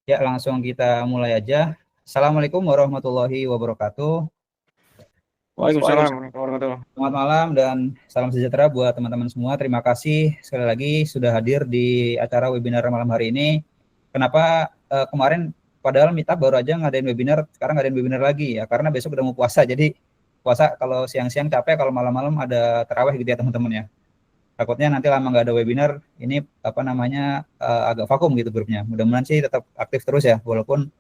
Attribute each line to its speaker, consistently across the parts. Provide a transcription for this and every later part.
Speaker 1: Ya, langsung kita mulai aja. Assalamualaikum warahmatullahi wabarakatuh.
Speaker 2: Waalaikumsalam warahmatullahi.
Speaker 1: Selamat malam dan salam sejahtera buat teman-teman semua. Terima kasih sekali lagi sudah hadir di acara webinar malam hari ini. Kenapa kemarin padahal Mita baru aja ngadain webinar, sekarang ngadain webinar lagi ya, karena besok udah mau puasa. Jadi puasa kalau siang-siang capek, kalau malam-malam ada tarawih gitu ya teman-teman ya. Takutnya nanti lama nggak ada webinar, ini apa namanya agak vakum gitu grupnya. Mudah-mudahan sih tetap aktif terus ya, walaupun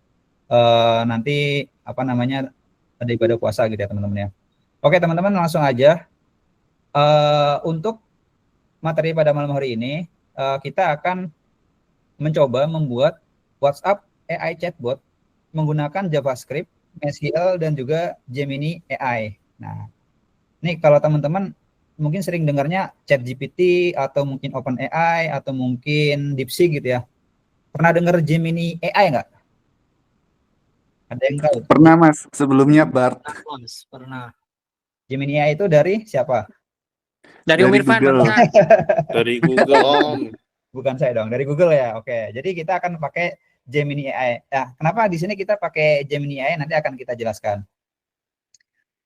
Speaker 1: nanti apa namanya ada ibadah puasa gitu ya teman-teman ya. Oke teman-teman, langsung aja untuk materi pada malam hari ini kita akan mencoba membuat WhatsApp AI chatbot menggunakan JavaScript, SQL dan juga Gemini AI. Nah, ini kalau teman-teman mungkin sering dengarnya ChatGPT atau mungkin OpenAI atau mungkin DeepSeek gitu ya. Pernah dengar Gemini AI nggak? Ada yang tahu?
Speaker 3: Pernah Mas, sebelumnya Bart.
Speaker 1: Pernah. Gemini AI itu dari siapa?
Speaker 2: Dari Om Irfan.
Speaker 3: Google.
Speaker 2: Dari Google Om.
Speaker 1: Bukan saya dong, dari Google ya. Oke, jadi kita akan pakai Gemini AI. Nah, kenapa di sini kita pakai Gemini AI? Nanti akan kita jelaskan.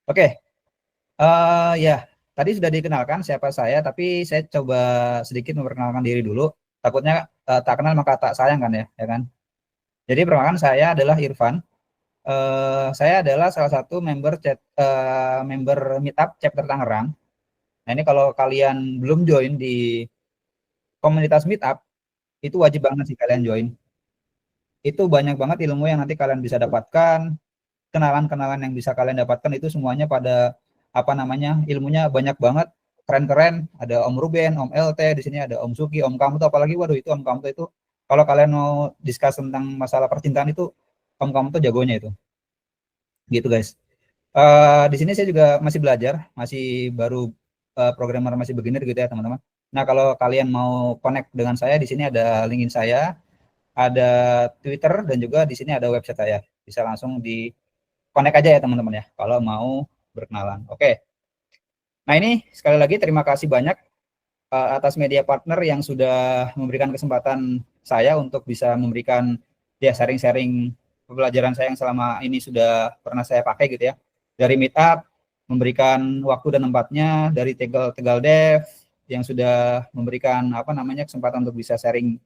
Speaker 1: Oke, ya tadi sudah dikenalkan siapa saya, tapi saya coba sedikit memperkenalkan diri dulu. Takutnya tak kenal maka tak sayang kan ya kan? Jadi perkenalkan, saya adalah Irfan. Saya adalah salah satu member Meetup Chapter Tangerang. Nah ini kalau kalian belum join di komunitas Meetup, itu wajib banget sih kalian join. Itu banyak banget ilmu yang nanti kalian bisa dapatkan, kenalan-kenalan yang bisa kalian dapatkan itu semuanya pada apa namanya, ilmunya banyak banget, keren-keren. Ada Om Ruben, Om LT, di sini ada Om Suki, Om Kamto, apalagi waduh itu Om Kamto itu kalau kalian mau discuss tentang masalah percintaan itu Om Kamto jagonya itu. Gitu guys. Di sini saya juga masih belajar, masih baru programmer, masih beginner gitu ya teman-teman. Nah kalau kalian mau connect dengan saya, di sini ada linkin saya, ada Twitter dan juga di sini ada website saya. Bisa langsung di connect aja ya teman-teman ya kalau mau berkenalan. Oke. Nah ini sekali lagi terima kasih banyak atas media partner yang sudah memberikan kesempatan saya untuk bisa memberikan ya sharing-sharing pembelajaran saya yang selama ini sudah pernah saya pakai gitu ya. Dari Meetup memberikan waktu dan tempatnya, dari Tegal Dev yang sudah memberikan apa namanya kesempatan untuk bisa sharing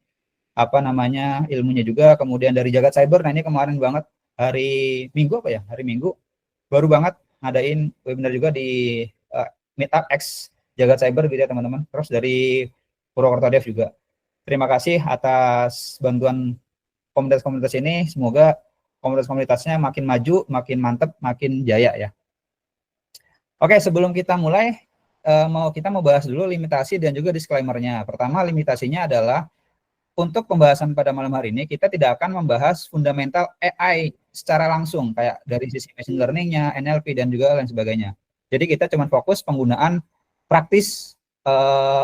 Speaker 1: apa namanya ilmunya juga, kemudian dari Jagat Cyber. Nah ini kemarin banget hari Minggu apa ya, hari Minggu baru banget ngadain webinar juga di Meetup X Jagat Cyber gitu ya teman-teman. Terus dari Purwokerto Dev juga. Terima kasih atas bantuan komunitas-komunitas ini, semoga komunitas-komunitasnya makin maju, makin mantep, makin jaya ya. Oke, sebelum kita mulai kita mau bahas dulu limitasi dan juga disclaimer-nya. Pertama, limitasinya adalah untuk pembahasan pada malam hari ini, kita tidak akan membahas fundamental AI secara langsung, kayak dari sisi machine learning-nya, NLP, dan juga lain sebagainya. Jadi kita cuma fokus penggunaan praktis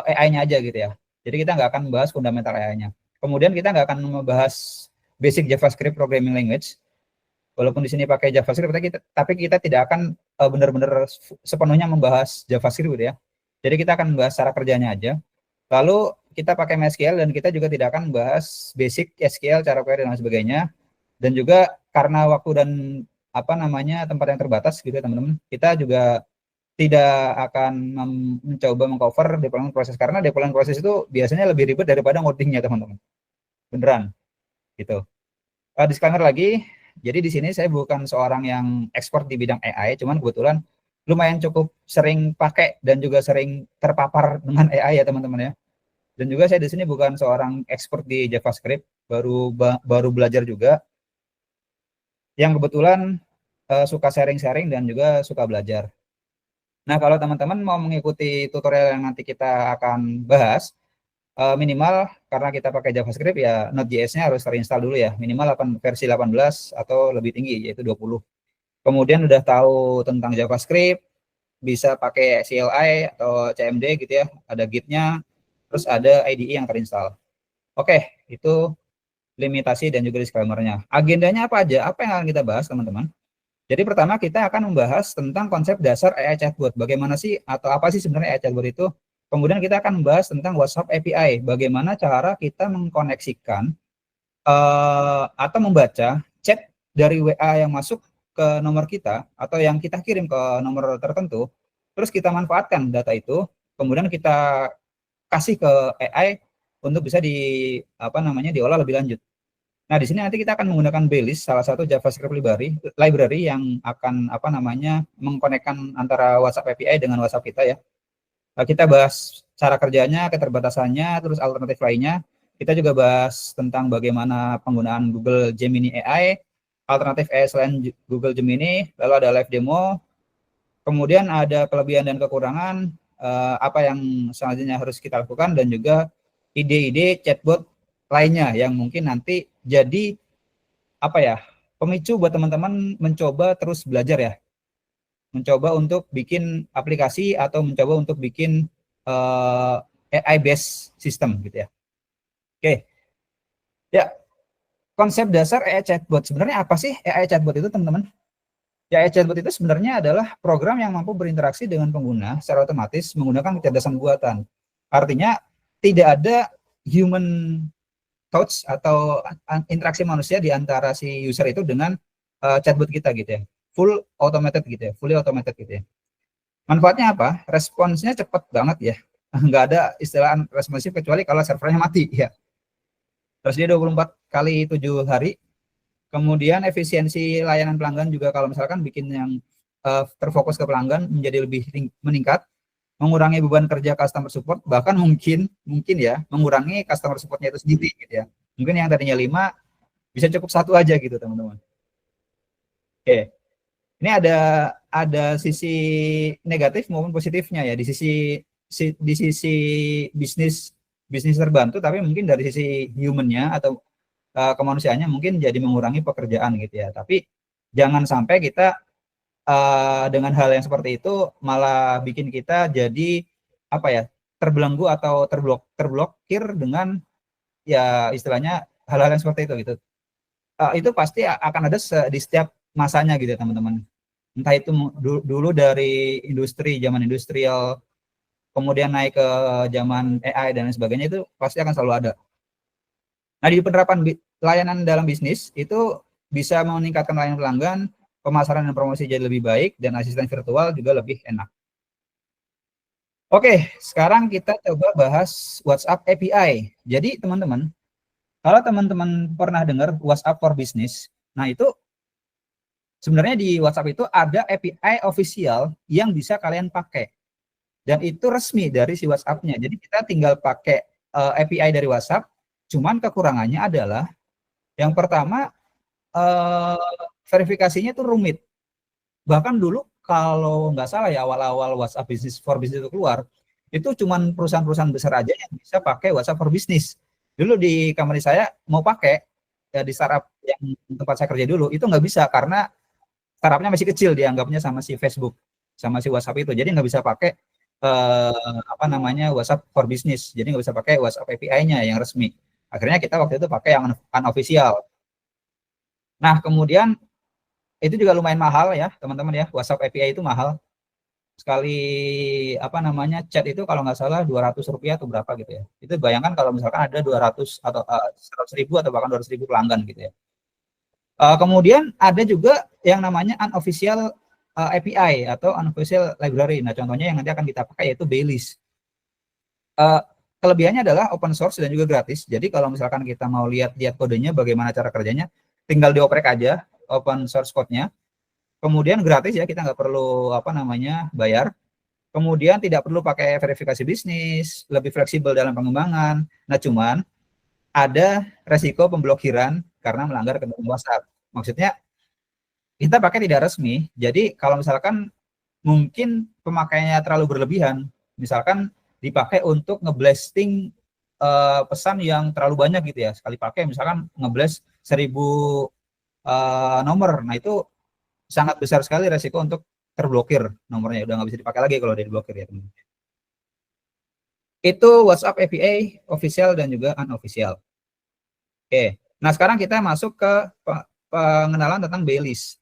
Speaker 1: AI-nya aja gitu ya. Jadi kita nggak akan membahas fundamental AI-nya. Kemudian kita nggak akan membahas basic JavaScript programming language. Walaupun di sini pakai JavaScript, tapi kita tidak akan benar-benar sepenuhnya membahas JavaScript gitu ya. Jadi kita akan membahas cara kerjanya aja. Lalu kita pakai MySQL dan kita juga tidak akan membahas basic SQL, cara query dan sebagainya. Dan juga karena waktu dan apa namanya tempat yang terbatas gitu ya teman-teman, kita juga tidak akan mencoba mengcover deployment proses, karena deployment proses itu biasanya lebih ribet daripada ngodingnya teman-teman. Beneran gitu. Disclaimer lagi, jadi di sini saya bukan seorang yang expert di bidang AI, cuman kebetulan lumayan cukup sering pakai dan juga sering terpapar dengan AI ya teman-teman ya. Dan juga saya di sini bukan seorang expert di JavaScript, baru belajar juga. Yang kebetulan suka sharing-sharing dan juga suka belajar. Nah, kalau teman-teman mau mengikuti tutorial yang nanti kita akan bahas, minimal karena kita pakai JavaScript ya Node.js-nya harus terinstall dulu ya, minimal versi 18 atau lebih tinggi yaitu 20. Kemudian udah tahu tentang JavaScript, bisa pakai CLI atau CMD gitu ya, ada Git-nya, terus ada IDE yang terinstall. Oke, itu limitasi dan juga disclaimer-nya. Agendanya apa aja? Apa yang akan kita bahas teman-teman? Jadi pertama kita akan membahas tentang konsep dasar AI chatbot. Bagaimana sih atau apa sih sebenarnya AI chatbot itu? Kemudian kita akan membahas tentang WhatsApp API. Bagaimana cara kita mengkoneksikan atau membaca chat dari WA yang masuk ke nomor kita atau yang kita kirim ke nomor tertentu, terus kita manfaatkan data itu, kemudian kita kasih ke AI untuk bisa diolah lebih lanjut. Nah, di sini nanti kita akan menggunakan Bellis, salah satu JavaScript library yang akan mengkonekkan antara WhatsApp API dengan WhatsApp kita ya. Kita bahas cara kerjanya, keterbatasannya, terus alternatif lainnya. Kita juga bahas tentang bagaimana penggunaan Google Gemini AI, alternatif AI selain Google Gemini, lalu ada live demo, kemudian ada kelebihan dan kekurangan, apa yang selanjutnya harus kita lakukan, dan juga ide-ide chatbot lainnya yang mungkin nanti jadi pemicu buat teman-teman mencoba terus belajar ya, mencoba untuk bikin aplikasi atau mencoba untuk bikin AI based system gitu ya. Oke, ya, konsep dasar AI chatbot sebenarnya apa sih? AI chatbot itu teman-teman, ya, AI chatbot itu sebenarnya adalah program yang mampu berinteraksi dengan pengguna secara otomatis menggunakan kecerdasan buatan. Artinya tidak ada human touch atau interaksi manusia di antara si user itu dengan chatbot kita gitu ya. Full automated gitu ya, fully automated gitu ya. Manfaatnya apa? Responsnya cepat banget ya. Nggak ada istilah responsif kecuali kalau servernya mati ya. Terus dia 24 kali 7 hari. Kemudian efisiensi layanan pelanggan juga kalau misalkan bikin yang terfokus ke pelanggan menjadi lebih meningkat, mengurangi beban kerja customer support, bahkan mungkin ya mengurangi customer supportnya itu sendiri gitu ya. Mungkin yang tadinya 5 bisa cukup 1 aja gitu teman-teman. Oke, ini ada sisi negatif maupun positifnya ya, di sisi bisnis terbantu, tapi mungkin dari sisi humannya atau kemanusiaannya mungkin jadi mengurangi pekerjaan gitu ya. Tapi jangan sampai kita dengan hal yang seperti itu malah bikin kita jadi terbelenggu atau terblokir dengan ya istilahnya hal-hal yang seperti itu gitu. Itu pasti akan ada di setiap masanya gitu ya teman-teman. Entah itu dulu dari zaman industrial, kemudian naik ke zaman AI dan lain sebagainya, itu pasti akan selalu ada. Nah, di penerapan layanan dalam bisnis itu bisa meningkatkan layanan pelanggan, pemasaran dan promosi jadi lebih baik, dan asisten virtual juga lebih enak. Oke, sekarang kita coba bahas WhatsApp API. Jadi teman-teman, kalau teman-teman pernah dengar WhatsApp for Business, nah itu sebenarnya di WhatsApp itu ada API official yang bisa kalian pakai. Dan itu resmi dari si WhatsApp-nya. Jadi kita tinggal pakai API dari WhatsApp, cuman kekurangannya adalah yang pertama verifikasinya itu rumit. Bahkan dulu kalau nggak salah ya awal-awal WhatsApp Business for Business itu keluar, itu cuman perusahaan-perusahaan besar aja yang bisa pakai WhatsApp for Business. Dulu di company saya mau pakai ya, di startup yang tempat saya kerja dulu itu nggak bisa karena startupnya masih kecil dianggapnya sama si Facebook, sama si WhatsApp itu. Jadi nggak bisa pakai WhatsApp for Business. Jadi nggak bisa pakai WhatsApp API-nya yang resmi. Akhirnya kita waktu itu pakai yang unofficial. Nah, kemudian itu juga lumayan mahal ya, teman-teman ya. WhatsApp API itu mahal. Sekali chat itu kalau nggak salah Rp200 atau berapa gitu ya. Itu bayangkan kalau misalkan ada 200 atau 100.000 atau bahkan 200.000 pelanggan gitu ya. Kemudian ada juga yang namanya unofficial API atau unofficial library. Nah, contohnya yang nanti akan kita pakai yaitu Bellis. Kelebihannya adalah open source dan juga gratis. Jadi kalau misalkan kita mau lihat kodenya, bagaimana cara kerjanya, tinggal dioprek aja open source code-nya. Kemudian gratis ya, kita nggak perlu bayar. Kemudian tidak perlu pakai verifikasi bisnis, lebih fleksibel dalam pengembangan. Nah, cuman ada resiko pemblokiran karena melanggar ketentuan WhatsApp. Maksudnya kita pakai tidak resmi. Jadi kalau misalkan mungkin pemakaiannya terlalu berlebihan, misalkan dipakai untuk ngeblasting pesan yang terlalu banyak gitu ya, sekali pakai misalkan ngeblast 1000 nomor, nah itu sangat besar sekali resiko untuk terblokir nomornya, udah nggak bisa dipakai lagi kalau udah diblokir ya teman. Itu WhatsApp API official dan juga unofficial. Oke, nah sekarang kita masuk ke pengenalan tentang Bellis.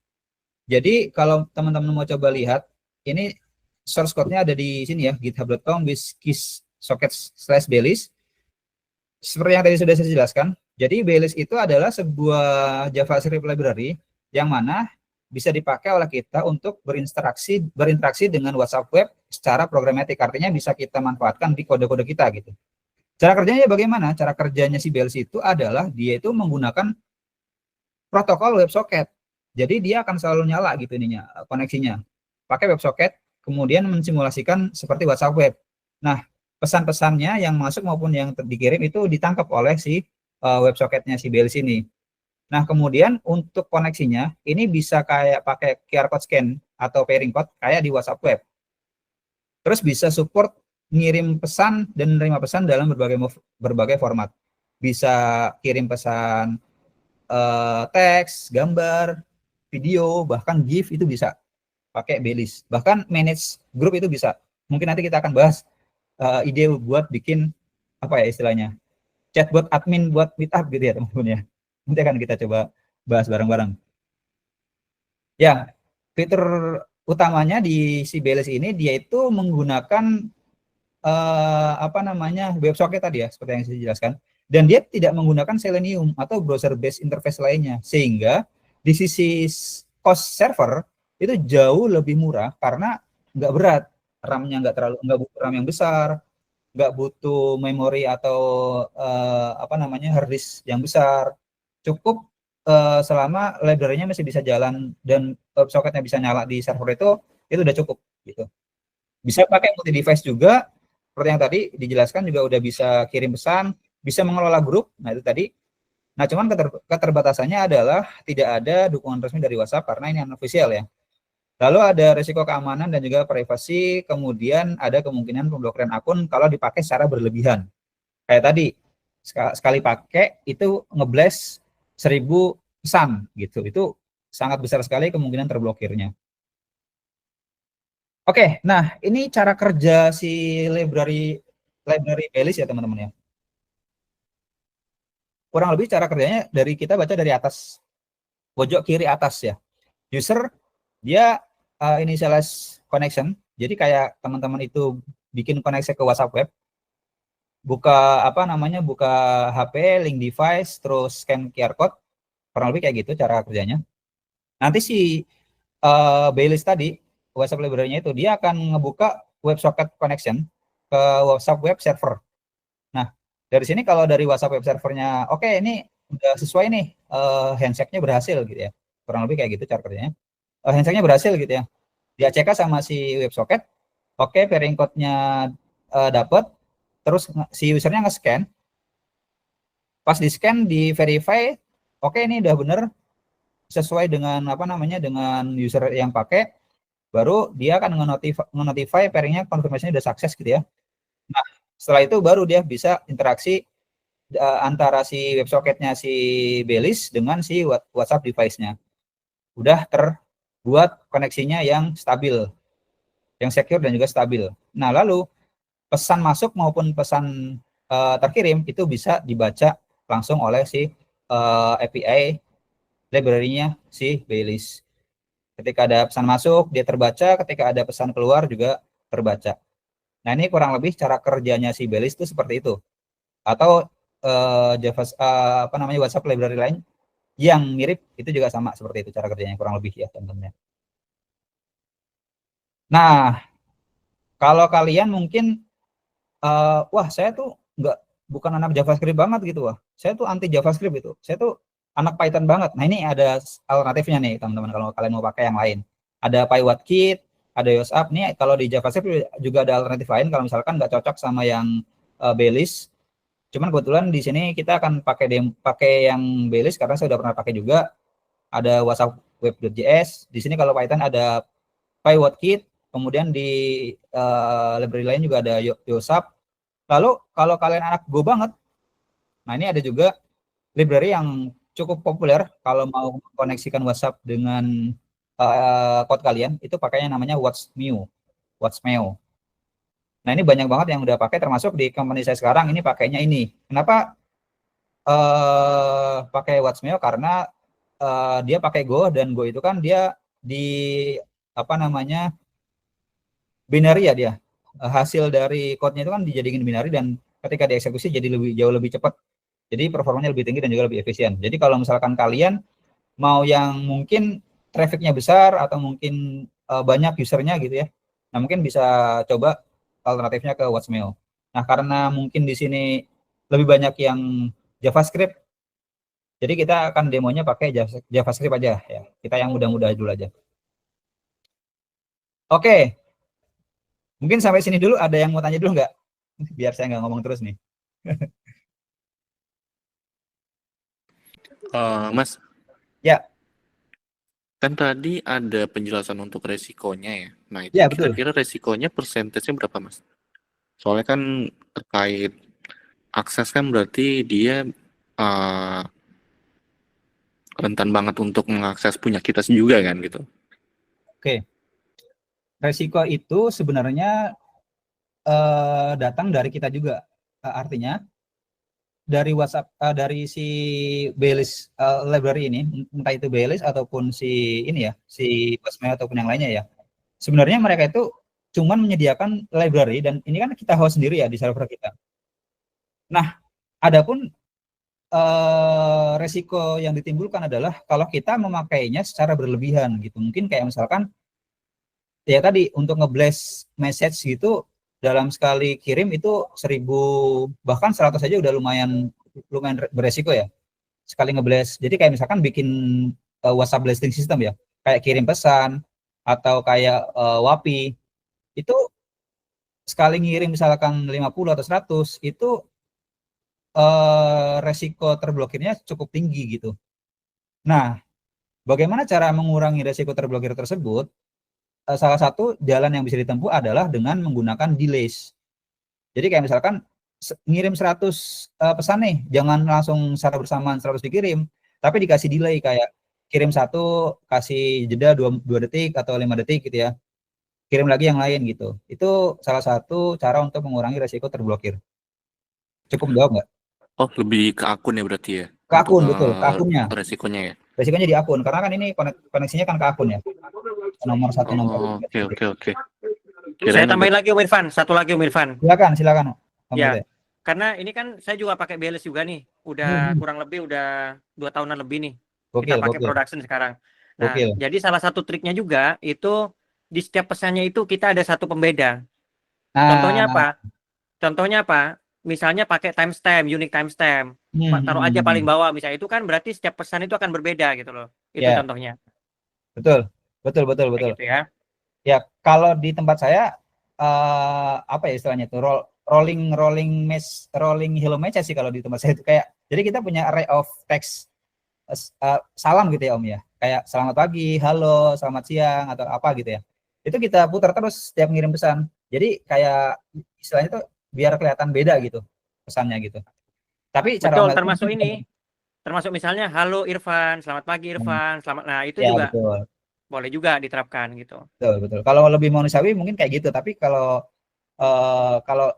Speaker 1: Jadi kalau teman-teman mau coba lihat, ini source code-nya ada di sini ya, github.com/socket/Bellis. Seperti yang tadi sudah saya jelaskan, Jadi Bellis itu adalah sebuah JavaScript library yang mana bisa dipakai oleh kita untuk berinteraksi dengan WhatsApp web secara programatik. Artinya bisa kita manfaatkan di kode-kode kita gitu. Cara kerjanya bagaimana? Cara kerjanya si Bellis itu adalah dia itu menggunakan protokol WebSocket. Jadi dia akan selalu nyala gitu ininya, koneksinya. Pakai WebSocket, kemudian mensimulasikan seperti WhatsApp web. Nah, pesan-pesannya yang masuk maupun yang dikirim itu ditangkap oleh si WebSocketnya si Bellis ini. Nah, kemudian untuk koneksinya, ini bisa kayak pakai QR code scan atau pairing code kayak di WhatsApp web. Terus bisa support ngirim pesan dan menerima pesan dalam berbagai format. Bisa kirim pesan teks, gambar, video, bahkan GIF itu bisa pakai Bellis. Bahkan manage group itu bisa. Mungkin nanti kita akan bahas ide buat bikin apa ya istilahnya, chatbot admin buat meetup gitu ya teman-teman ya. Nanti akan kita coba bahas bareng-bareng. Ya, fitur utamanya di si Bellis ini dia itu menggunakan apa namanya WebSocket tadi ya, seperti yang saya jelaskan. Dan dia tidak menggunakan Selenium atau browser based interface lainnya, sehingga di sisi cost server itu jauh lebih murah karena nggak berat, RAM-nya nggak butuh RAM yang besar, nggak butuh memori atau apa namanya hard disk yang besar. Cukup selama library-nya masih bisa jalan dan WebSocket-nya bisa nyala di server itu udah cukup gitu. Bisa pakai multi device juga, seperti yang tadi dijelaskan, juga udah bisa kirim pesan, bisa mengelola grup. Nah itu tadi. Nah cuman keterbatasannya adalah tidak ada dukungan resmi dari WhatsApp karena ini unofficial ya. Lalu ada risiko keamanan dan juga privasi, kemudian ada kemungkinan pemblokiran akun kalau dipakai secara berlebihan. Kayak tadi, sekali pakai itu ngeblast 1000 pesan gitu. Itu sangat besar sekali kemungkinan terblokirnya. Oke, nah ini cara kerja si library Bellis ya teman-teman ya. Kurang lebih cara kerjanya dari kita baca dari atas, pojok kiri atas ya. User dia initialize connection. Jadi kayak teman-teman itu bikin koneksi ke WhatsApp web, buka apa namanya, buka HP, link device, terus scan QR code. Kurang lebih kayak gitu cara kerjanya. Nanti si Bellis tadi, WhatsApp library-nya itu dia akan ngebuka WebSocket connection ke WhatsApp web server. Nah, dari sini kalau dari WhatsApp web servernya oke, ini udah sesuai nih, handshake-nya berhasil gitu ya. Kurang lebih kayak gitu cara kerjanya. Handshake-nya berhasil gitu ya. Dia cek sama si WebSocket, oke, pairing code-nya dapat, terus si usernya nge-scan. Pas di-scan, di-verify, oke ini udah bener sesuai dengan apa namanya, dengan user yang pakai, baru dia akan nge-notify pairingnya, konfirmasinya udah sukses gitu ya. Nah, setelah itu baru dia bisa interaksi antara si WebSocket-nya si Bellis dengan si WhatsApp device-nya. Udah terbuat koneksinya yang stabil, yang secure dan juga stabil. Nah, lalu pesan masuk maupun pesan terkirim itu bisa dibaca langsung oleh si API library-nya si Bellis. Ketika ada pesan masuk, dia terbaca. Ketika ada pesan keluar juga terbaca. Nah, ini kurang lebih cara kerjanya si Bellis itu seperti itu. Atau apa namanya, WhatsApp library lain yang mirip itu juga sama seperti itu cara kerjanya kurang lebih ya teman-teman. Nah, kalau kalian mungkin wah saya tuh bukan anak JavaScript banget gitu, wah saya tuh anti JavaScript itu, saya tuh anak Python banget. Nah ini ada alternatifnya nih teman-teman kalau kalian mau pakai yang lain. Ada PyWhatKit, ada YosApp. Nih kalau di JavaScript juga ada alternatif lain kalau misalkan nggak cocok sama yang Bellis. Cuman kebetulan di sini kita akan pakai yang Bellis karena saya udah pernah pakai juga. Ada WhatsApp Web.js. Di sini kalau Python ada PyWhatKit. Kemudian di library lain juga ada YosApp. Lalu kalau kalian anak Go banget, nah ini ada juga library yang cukup populer kalau mau koneksikan WhatsApp dengan code kalian, itu pakainya namanya WhatsMeo. Nah ini banyak banget yang udah pakai, termasuk di company saya sekarang ini pakainya ini. Kenapa pakai WhatsMeo? Karena dia pakai Go, dan Go itu kan dia di apa namanya, binary ya dia. Hasil dari code-nya itu kan dijadikan binary, dan ketika dieksekusi jadi jauh lebih cepat Jadi performanya lebih tinggi dan juga lebih efisien. Jadi kalau misalkan kalian mau yang mungkin trafficnya besar atau mungkin banyak usernya gitu ya, nah mungkin bisa coba alternatifnya ke Watchmail. Nah karena mungkin di sini lebih banyak yang JavaScript, jadi kita akan demonya pakai JavaScript aja ya. Kita yang mudah-mudah dulu aja. Oke, mungkin sampai sini dulu. Ada yang mau tanya dulu nggak? Biar saya nggak ngomong terus nih.
Speaker 2: Mas,
Speaker 1: Ya,
Speaker 2: kan tadi ada penjelasan untuk resikonya ya. Nah, itu
Speaker 1: ya betul.
Speaker 2: kira-kira resikonya persentasenya berapa, Mas? Soalnya kan terkait akses kan berarti dia uh, rentan banget untuk mengakses punya kita juga kan gitu.
Speaker 1: Oke, resiko itu sebenarnya datang dari kita juga. Artinya dari WhatsApp, dari si Belis library ini, entah itu Belis ataupun si ini ya, si Watchmail ataupun yang lainnya ya. Sebenarnya mereka itu cuman menyediakan library dan ini kan kita host sendiri ya di server kita. Nah, adapun resiko yang ditimbulkan adalah kalau kita memakainya secara berlebihan gitu. Mungkin kayak misalkan ya tadi untuk ngeblast message gitu dalam sekali kirim itu 1000 bahkan 100 aja udah lumayan beresiko ya sekali ngeblast. Jadi kayak misalkan bikin WhatsApp blasting system ya, kayak kirim pesan atau kayak WAPI itu sekali ngirim misalkan 50 atau 100 itu resiko terblokirnya cukup tinggi gitu. Nah, bagaimana cara mengurangi resiko terblokir tersebut? Salah satu jalan yang bisa ditempuh adalah dengan menggunakan delays. Jadi kayak misalkan ngirim 100 pesan nih, jangan langsung secara bersamaan 100 dikirim, tapi dikasih delay kayak kirim 1, kasih jeda 2 detik atau 5 detik gitu ya. Kirim lagi yang lain gitu. Itu salah satu cara untuk mengurangi resiko terblokir. Cukup menjawab nggak?
Speaker 2: Oh, lebih ke akun ya berarti ya?
Speaker 1: Ke
Speaker 2: Untuk
Speaker 1: akun, betul. Ke akunnya.
Speaker 2: resikonya ya?
Speaker 1: Resikonya di akun, karena kan ini koneksinya kan ke akun ya. Nomor satu nomor.
Speaker 2: Oh, oke.
Speaker 4: Saya tambahin lagi Om Irfan, satu lagi Om Irfan.
Speaker 1: Silakan.
Speaker 4: Ya, karena ini kan saya juga pakai Beles juga nih. Udah kurang lebih udah 2 tahunan lebih nih. Kita pakai production sekarang. Nah, jadi salah satu triknya juga itu di setiap pesannya itu kita ada satu pembeda. Contohnya apa? Misalnya pakai timestamp, unique timestamp. Taruh aja paling bawah misalnya, itu kan berarti setiap pesan itu akan berbeda gitu loh. Itu contohnya.
Speaker 1: Betul.
Speaker 4: Gitu ya.
Speaker 1: Ya, kalau di tempat saya apa ya istilahnya itu rolling hello message sih kalau di tempat saya itu kayak jadi kita punya array of text salam gitu ya Om ya. Kayak selamat pagi, halo, selamat siang atau apa gitu ya. Itu kita putar terus setiap ngirim pesan. Jadi kayak istilahnya itu biar kelihatan beda gitu pesannya gitu. Tapi cara
Speaker 4: termasuk ini. Termasuk misalnya halo Irfan, selamat pagi Irfan, selamat. Nah, itu
Speaker 1: ya,
Speaker 4: juga
Speaker 1: betul.
Speaker 4: boleh juga diterapkan gitu.
Speaker 1: Betul. Kalau lebih manusiawi mungkin kayak gitu, tapi kalau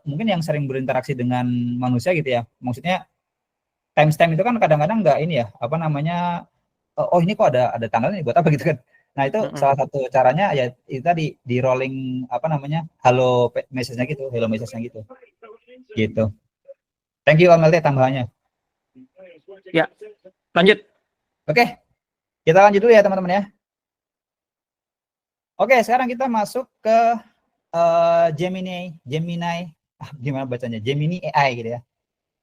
Speaker 1: mungkin yang sering berinteraksi dengan manusia gitu ya, maksudnya timestamp itu kan kadang-kadang nggak ini ya, apa namanya, oh ini kok ada tanggalnya buat apa gitu kan. Nah itu salah satu caranya ya itu tadi di rolling apa namanya hello message-nya gitu, hello message-nya gitu. Gitu. Thank you Om LT tambahannya.
Speaker 4: Ya, lanjut.
Speaker 1: Oke, kita lanjut dulu ya teman-teman ya. Oke, sekarang kita masuk ke Gemini, gimana bacanya? Gemini AI gitu ya.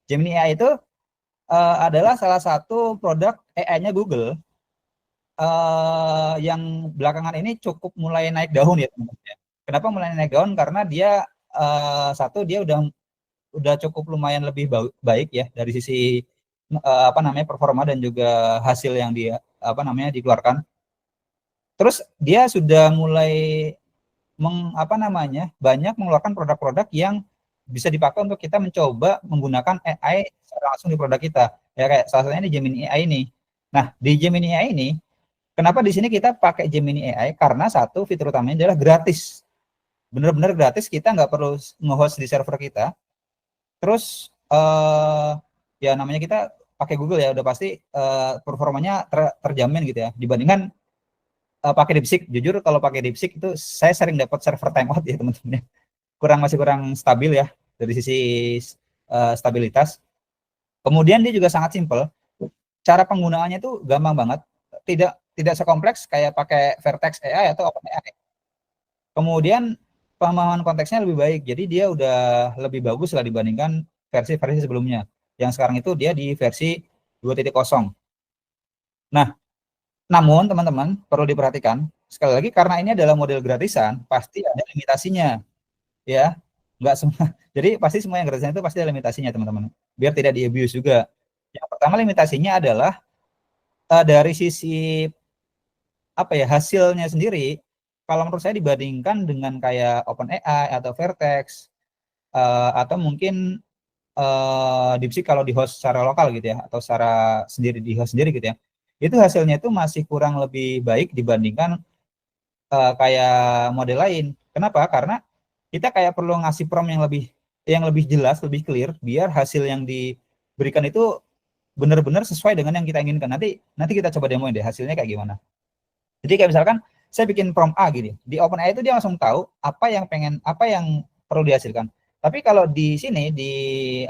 Speaker 1: Gemini AI itu adalah salah satu produk AI-nya Google yang belakangan ini cukup mulai naik daun ya teman-teman. Kenapa mulai naik daun? Karena dia satu dia udah cukup lumayan lebih baik ya dari sisi apa namanya performa dan juga hasil yang dia apa namanya dikeluarkan. Terus dia sudah mulai banyak mengeluarkan produk-produk yang bisa dipakai untuk kita mencoba menggunakan AI secara langsung di produk kita. Ya kayak salah satunya di Gemini AI ini. Nah, di Gemini AI ini kenapa di sini kita pakai Gemini AI? Karena satu fitur utamanya adalah gratis. Benar-benar gratis, kita nggak perlu nge-host di server kita. Terus ya namanya kita pakai Google ya, udah pasti performanya terjamin gitu ya. Dibandingkan pakai DeepSeek, jujur kalau pakai DeepSeek itu saya sering dapat server timeout ya teman-teman. Masih kurang stabil ya dari sisi stabilitas. Kemudian dia juga sangat simple. Cara penggunaannya itu gampang banget. Tidak sekompleks kayak pakai Vertex AI atau OpenAI. Kemudian pemahaman konteksnya lebih baik. Jadi dia udah lebih bagus lah dibandingkan versi-versi sebelumnya. Yang sekarang itu dia di versi 2.0. Nah, namun teman-teman perlu diperhatikan, sekali lagi karena ini adalah model gratisan, pasti ada limitasinya. Ya, nggak semua. Jadi pasti semua yang gratisan itu pasti ada limitasinya, teman-teman. Biar tidak di-abuse juga. Yang pertama limitasinya adalah dari sisi apa ya, hasilnya sendiri. Kalau menurut saya dibandingkan dengan kayak OpenAI atau Vertex atau mungkin DeepSeek kalau di host secara lokal gitu ya, atau secara sendiri di host sendiri gitu ya, itu hasilnya itu masih kurang lebih baik dibandingkan kayak model lain. Kenapa? Karena kita kayak perlu ngasih prompt yang lebih jelas, lebih clear, biar hasil yang diberikan itu benar-benar sesuai dengan yang kita inginkan. Nanti kita coba demoin deh hasilnya kayak gimana. Jadi kayak misalkan saya bikin prompt A gini, di OpenAI itu dia langsung tahu apa yang perlu dihasilkan. Tapi kalau di sini di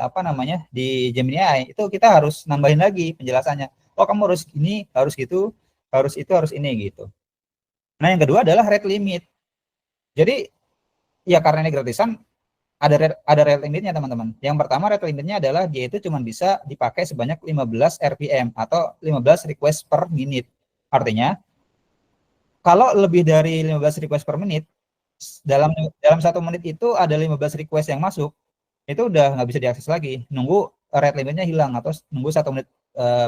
Speaker 1: Gemini AI itu kita harus nambahin lagi penjelasannya. Oh, kamu harus ini, harus gitu, harus itu, harus ini gitu. Nah, yang kedua adalah rate limit. Jadi ya karena ini gratisan ada rate limitnya, teman-teman. Yang pertama rate limitnya adalah dia itu cuma bisa dipakai sebanyak 15 RPM atau 15 request per menit. Artinya kalau lebih dari 15 request per menit, dalam 1 menit itu ada 15 request yang masuk, itu udah nggak bisa diakses lagi. Nunggu rate limitnya hilang atau nunggu 1 menit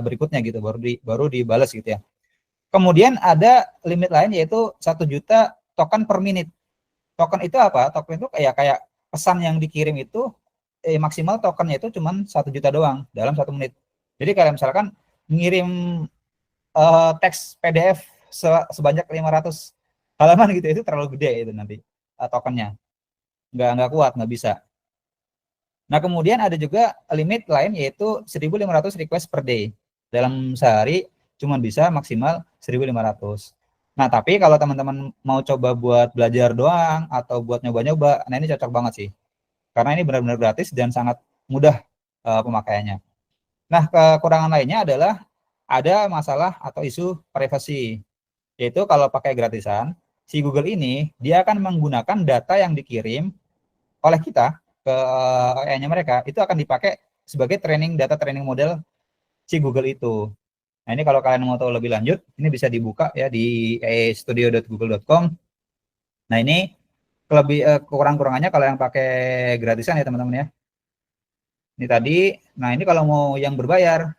Speaker 1: berikutnya gitu, baru dibalas gitu ya. Kemudian ada limit lain yaitu 1 juta token per menit. Token itu apa? Token itu kayak pesan yang dikirim itu maksimal tokennya itu cuma 1 juta doang dalam 1 menit. Jadi kayak misalkan ngirim teks PDF sebanyak 500 halaman gitu, itu terlalu gede itu nanti tokennya. Nggak kuat, nggak bisa. Nah, kemudian ada juga limit lain yaitu 1.500 request per day. Dalam sehari cuma bisa maksimal 1.500. Nah, tapi kalau teman-teman mau coba buat belajar doang atau buat nyoba-nyoba, nah ini cocok banget sih. Karena ini benar-benar gratis dan sangat mudah pemakaiannya. Nah, kekurangan lainnya adalah ada masalah atau isu privasi. Yaitu kalau pakai gratisan, si Google ini dia akan menggunakan data yang dikirim oleh kita ke AI-nya mereka, itu akan dipakai sebagai data training model si Google itu. Nah, ini kalau kalian mau tahu lebih lanjut, ini bisa dibuka ya di studio.google.com. Nah, ini kurang-kurangannya kalau yang pakai gratisan ya, teman-teman ya. Ini tadi, nah ini kalau mau yang berbayar,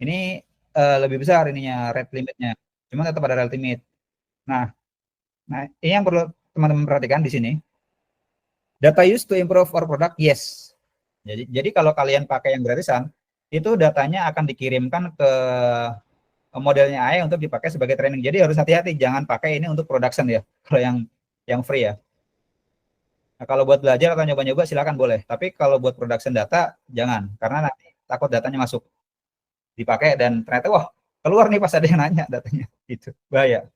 Speaker 1: ini lebih besar ininya rate limitnya. Cuma tetap ada rate limit. Nah, ini yang perlu teman-teman perhatikan di sini. Data used to improve our product, yes. Jadi kalau kalian pakai yang gratisan, itu datanya akan dikirimkan ke modelnya AI untuk dipakai sebagai training. Jadi harus hati-hati, jangan pakai ini untuk production ya. Kalau yang free ya. Nah, kalau buat belajar atau nyoba-nyoba silakan boleh. Tapi kalau buat production data jangan, karena nanti takut datanya masuk dipakai dan ternyata wah keluar nih pas ada yang nanya datanya. Itu bahaya.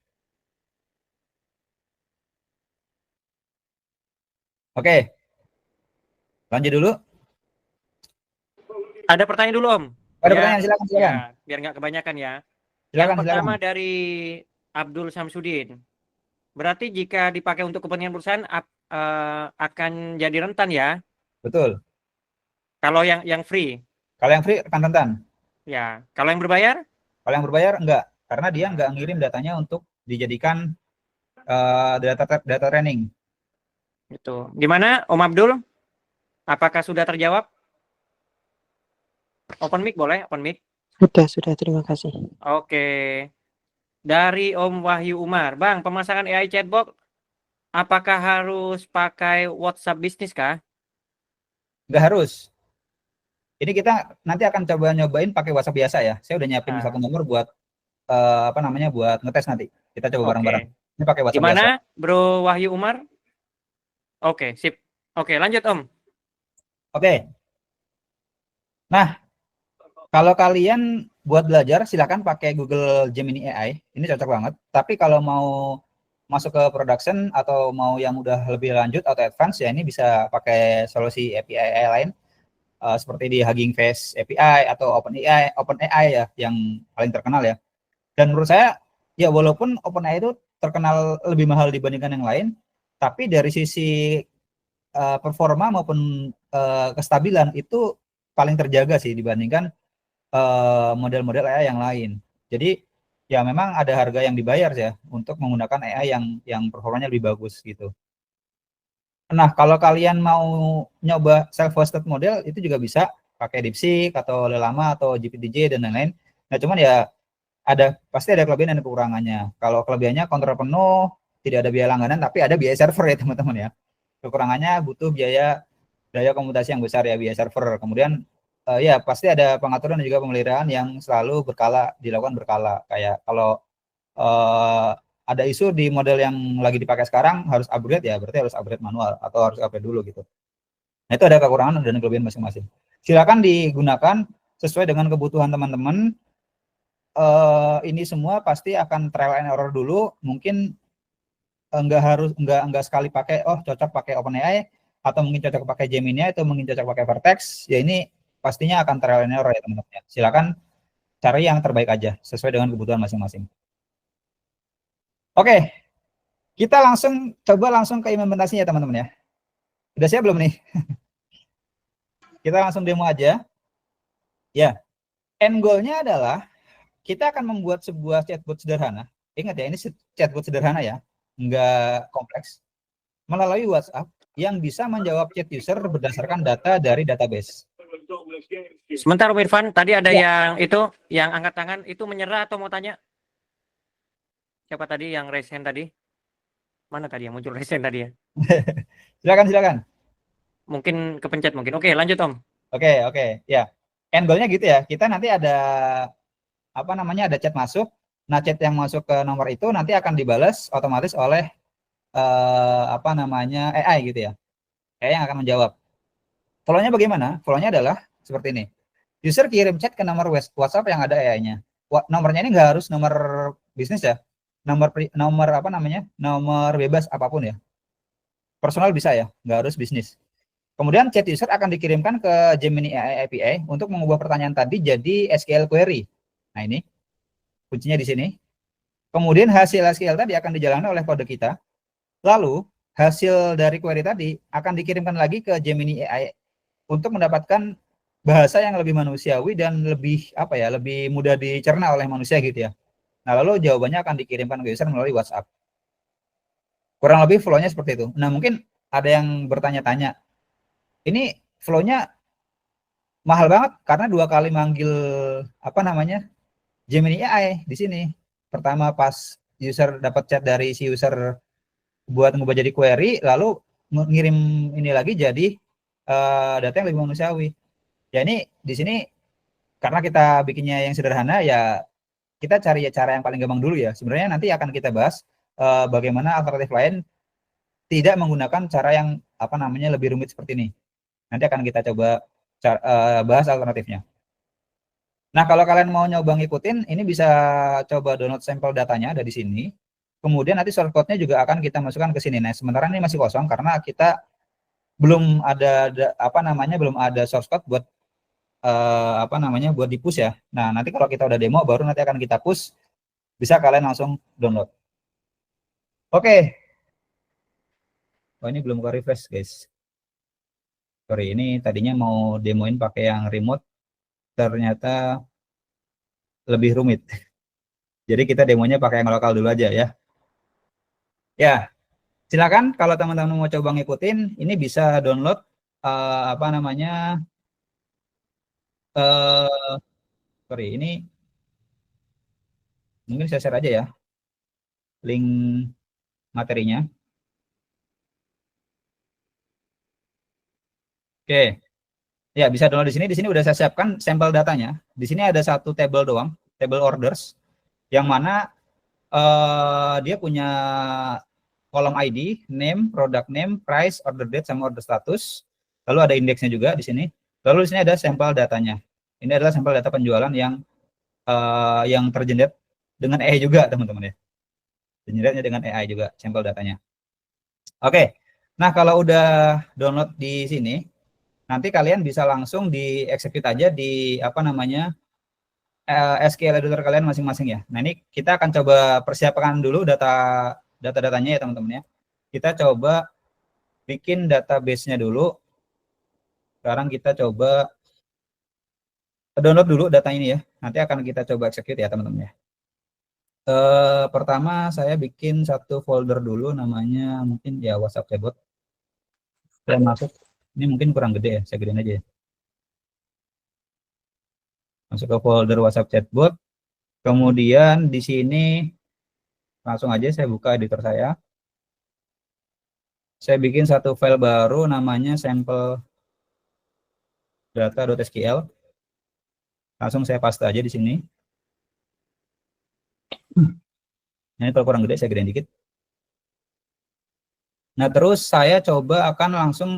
Speaker 1: Oke, lanjut dulu.
Speaker 4: Ada pertanyaan dulu, Om.
Speaker 1: Ada pertanyaan, silakan.
Speaker 4: Ya, biar nggak kebanyakan ya. Yang pertama dari Abdul Samsudin. Berarti jika dipakai untuk kepentingan perusahaan akan jadi rentan ya?
Speaker 1: Betul.
Speaker 4: Kalau yang free?
Speaker 1: Kalau yang free akan rentan.
Speaker 4: Ya. Kalau yang berbayar?
Speaker 1: Kalau yang berbayar enggak, karena dia enggak ngirim datanya untuk dijadikan data training.
Speaker 4: Itu. Gimana, Om Abdul? Apakah sudah terjawab? Open mic boleh? Open mic?
Speaker 5: Sudah. Terima kasih.
Speaker 4: Oke. Dari Om Wahyu Umar. Bang, pemasangan AI chatbot apakah harus pakai WhatsApp bisnis kah?
Speaker 1: Enggak harus. Ini kita nanti akan coba nyobain pakai WhatsApp biasa ya. Saya udah nyiapin satu nomor buat buat ngetes nanti. Kita coba bareng-bareng. Ini pakai WhatsApp
Speaker 4: biasa. Gimana,
Speaker 1: biasa.
Speaker 4: Bro Wahyu Umar? Oke, sip. Oke, lanjut Om.
Speaker 1: Oke. Nah, kalau kalian buat belajar silakan pakai Google Gemini AI. Ini cocok banget. Tapi kalau mau masuk ke production atau mau yang udah lebih lanjut atau advance ya ini bisa pakai solusi API AI lain. seperti di Hugging Face API atau OpenAI ya yang paling terkenal ya. Dan menurut saya ya walaupun OpenAI itu terkenal lebih mahal dibandingkan yang lain, tapi dari sisi performa maupun kestabilan itu paling terjaga sih dibandingkan model-model AI yang lain. Jadi ya memang ada harga yang dibayar ya untuk menggunakan AI yang performanya lebih bagus gitu. Nah, kalau kalian mau nyoba self-hosted model itu juga bisa pakai DeepSeek atau Llama atau GPT-J dan lain-lain. Nah, cuman ya pasti ada kelebihan dan kekurangannya. Kalau kelebihannya kontrol penuh, tidak ada biaya langganan, tapi ada biaya server ya teman-teman ya. Kekurangannya butuh biaya daya komputasi yang besar ya, biaya server. Kemudian ya pasti ada pengaturan dan juga pemeliharaan yang selalu dilakukan berkala. Kayak kalau ada isu di model yang lagi dipakai sekarang harus upgrade ya, berarti harus upgrade manual atau harus upgrade dulu gitu. Nah, itu ada kekurangan dan kelebihan masing-masing. Silakan digunakan sesuai dengan kebutuhan teman-teman. Ini semua pasti akan trial and error dulu. Mungkin enggak sekali pakai cocok pakai OpenAI atau mungkin cocok pakai Gemini atau mungkin cocok pakai Vertex. Ya ini pastinya akan trial and error ya teman-teman. Silakan cari yang terbaik aja sesuai dengan kebutuhan masing-masing. Oke, kita coba langsung ke implementasinya teman-teman ya. Udah siap belum nih? Kita langsung demo aja. Ya, end goal-nya adalah kita akan membuat sebuah chatbot sederhana. Ingat ya, ini chatbot sederhana ya, nggak kompleks. Melalui WhatsApp yang bisa menjawab chat user berdasarkan data dari database.
Speaker 4: Sebentar, Irfan, tadi ada yang angkat tangan itu menyerah atau mau tanya? Siapa tadi yang raise hand tadi? Mana tadi yang muncul raise hand tadi ya?
Speaker 1: Silakan.
Speaker 4: Mungkin kepencet mungkin. Oke, lanjut Om.
Speaker 1: Oke. Ya. End goal-nya gitu ya. Kita nanti ada ada chat masuk. Nah, chat yang masuk ke nomor itu nanti akan dibalas otomatis oleh AI gitu ya. AI yang akan menjawab. Flow-nya bagaimana? Flow-nya adalah seperti ini. User kirim chat ke nomor WhatsApp yang ada AI-nya. Nomornya ini nggak harus nomor bisnis ya. Nomor bebas apapun ya. Personal bisa ya, nggak harus bisnis. Kemudian chat user akan dikirimkan ke Gemini AI API untuk mengubah pertanyaan tadi jadi SQL query. Nah, ini kuncinya di sini. Kemudian hasil SQL tadi akan dijalankan oleh kode kita. Lalu hasil dari query tadi akan dikirimkan lagi ke Gemini AI untuk mendapatkan bahasa yang lebih manusiawi dan lebih lebih mudah dicerna oleh manusia gitu ya. Nah, lalu jawabannya akan dikirimkan ke user melalui WhatsApp. Kurang lebih flow-nya seperti itu. Nah, mungkin ada yang bertanya-tanya, ini flow-nya mahal banget karena 2 kali manggil Gemini AI di sini. Pertama pas user dapat chat dari si user buat ngubah jadi query, lalu ngirim ini lagi jadi data yang lebih manusiawi. Ya ini di sini karena kita bikinnya yang sederhana ya kita cari cara yang paling gampang dulu ya. Sebenarnya nanti akan kita bahas bagaimana alternatif lain tidak menggunakan cara yang lebih rumit seperti ini. Nanti akan kita coba bahas alternatifnya. Nah, kalau kalian mau nyoba ngikutin, ini bisa coba download sampel datanya ada di sini. Kemudian nanti source code-nya juga akan kita masukkan ke sini. Nah, sementara ini masih kosong karena kita belum ada belum ada source code buat buat di push ya. Nah, nanti kalau kita udah demo baru nanti akan kita push, bisa kalian langsung download. Oke. Oh, ini belum ke refresh, guys. Sorry, ini tadinya mau demoin pakai yang remote, ternyata lebih rumit. Jadi kita demonya pakai yang lokal dulu aja ya. Ya, silakan kalau teman-teman mau coba ngikutin, ini bisa download sorry, ini mungkin saya share aja ya link materinya. Oke. Ya, bisa download di sini. Di sini udah saya siapkan sampel datanya. Di sini ada satu table doang, table orders, yang mana dia punya kolom ID, name, product name, price, order date, sama order status. Lalu ada indeksnya juga di sini. Lalu di sini ada sampel datanya. Ini adalah sampel data penjualan yang tergenerate dengan AI juga, teman-teman ya. Generate dengan AI juga sampel datanya. Oke. Nah, kalau udah download di sini, nanti kalian bisa langsung di-execute aja di apa namanya SQL editor kalian masing-masing ya. Nah, ini kita akan coba persiapkan dulu data-datanya ya teman-teman ya. Kita coba bikin database-nya dulu. Sekarang kita coba download dulu data ini ya. Nanti akan kita coba execute ya teman-teman ya. Pertama saya bikin satu folder dulu namanya mungkin ya WhatsApp chatbot. Saya masuk, ini mungkin kurang gede ya, saya gedein aja ya. Masuk ke folder WhatsApp chatbot. Kemudian di sini langsung aja saya buka editor saya. Saya bikin satu file baru namanya sample data.sql. Langsung saya paste aja di sini. Ini kalau kurang gede saya gedein dikit. Nah, terus saya coba akan langsung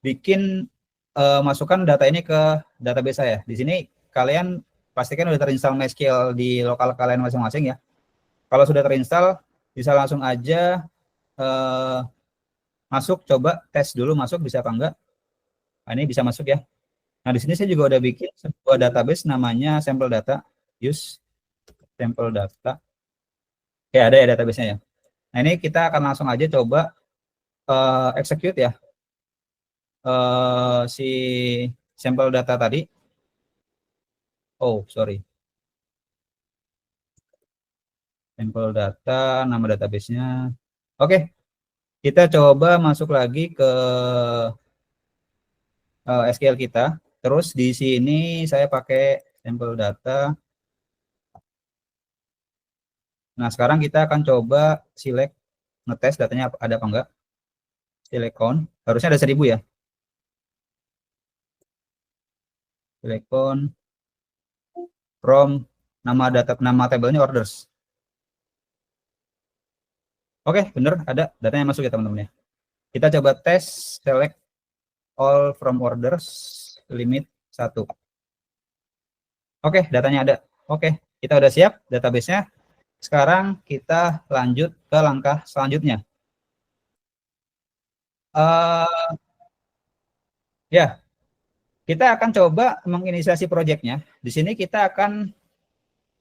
Speaker 1: bikin masukkan data ini ke database saya. Di sini kalian pastikan sudah terinstall MySQL di lokal kalian masing-masing ya. Kalau sudah terinstall, bisa langsung aja masuk, coba tes dulu masuk bisa apa enggak. Nah, ini bisa masuk ya. Nah, di sini saya juga udah bikin sebuah database namanya sample data, use sample data. Ya, ada ya database-nya ya. Nah, ini kita akan langsung aja coba execute ya. Si sampel data tadi. Oh, sorry. Sampel data, nama database-nya. Oke, kita coba masuk lagi ke SQL kita. Terus di sini saya pakai sampel data. Nah, sekarang kita akan coba select, ngetes datanya ada apa enggak. Select count, harusnya ada 1000 ya. Select count from nama tabelnya orders. Oke, bener ada datanya masuk ya teman-teman ya. Kita coba tes select all from orders limit 1. Oke, datanya ada. Oke, kita udah siap database-nya. Sekarang kita lanjut ke langkah selanjutnya. Ya, kita akan coba menginisiasi project-nya. Di sini kita akan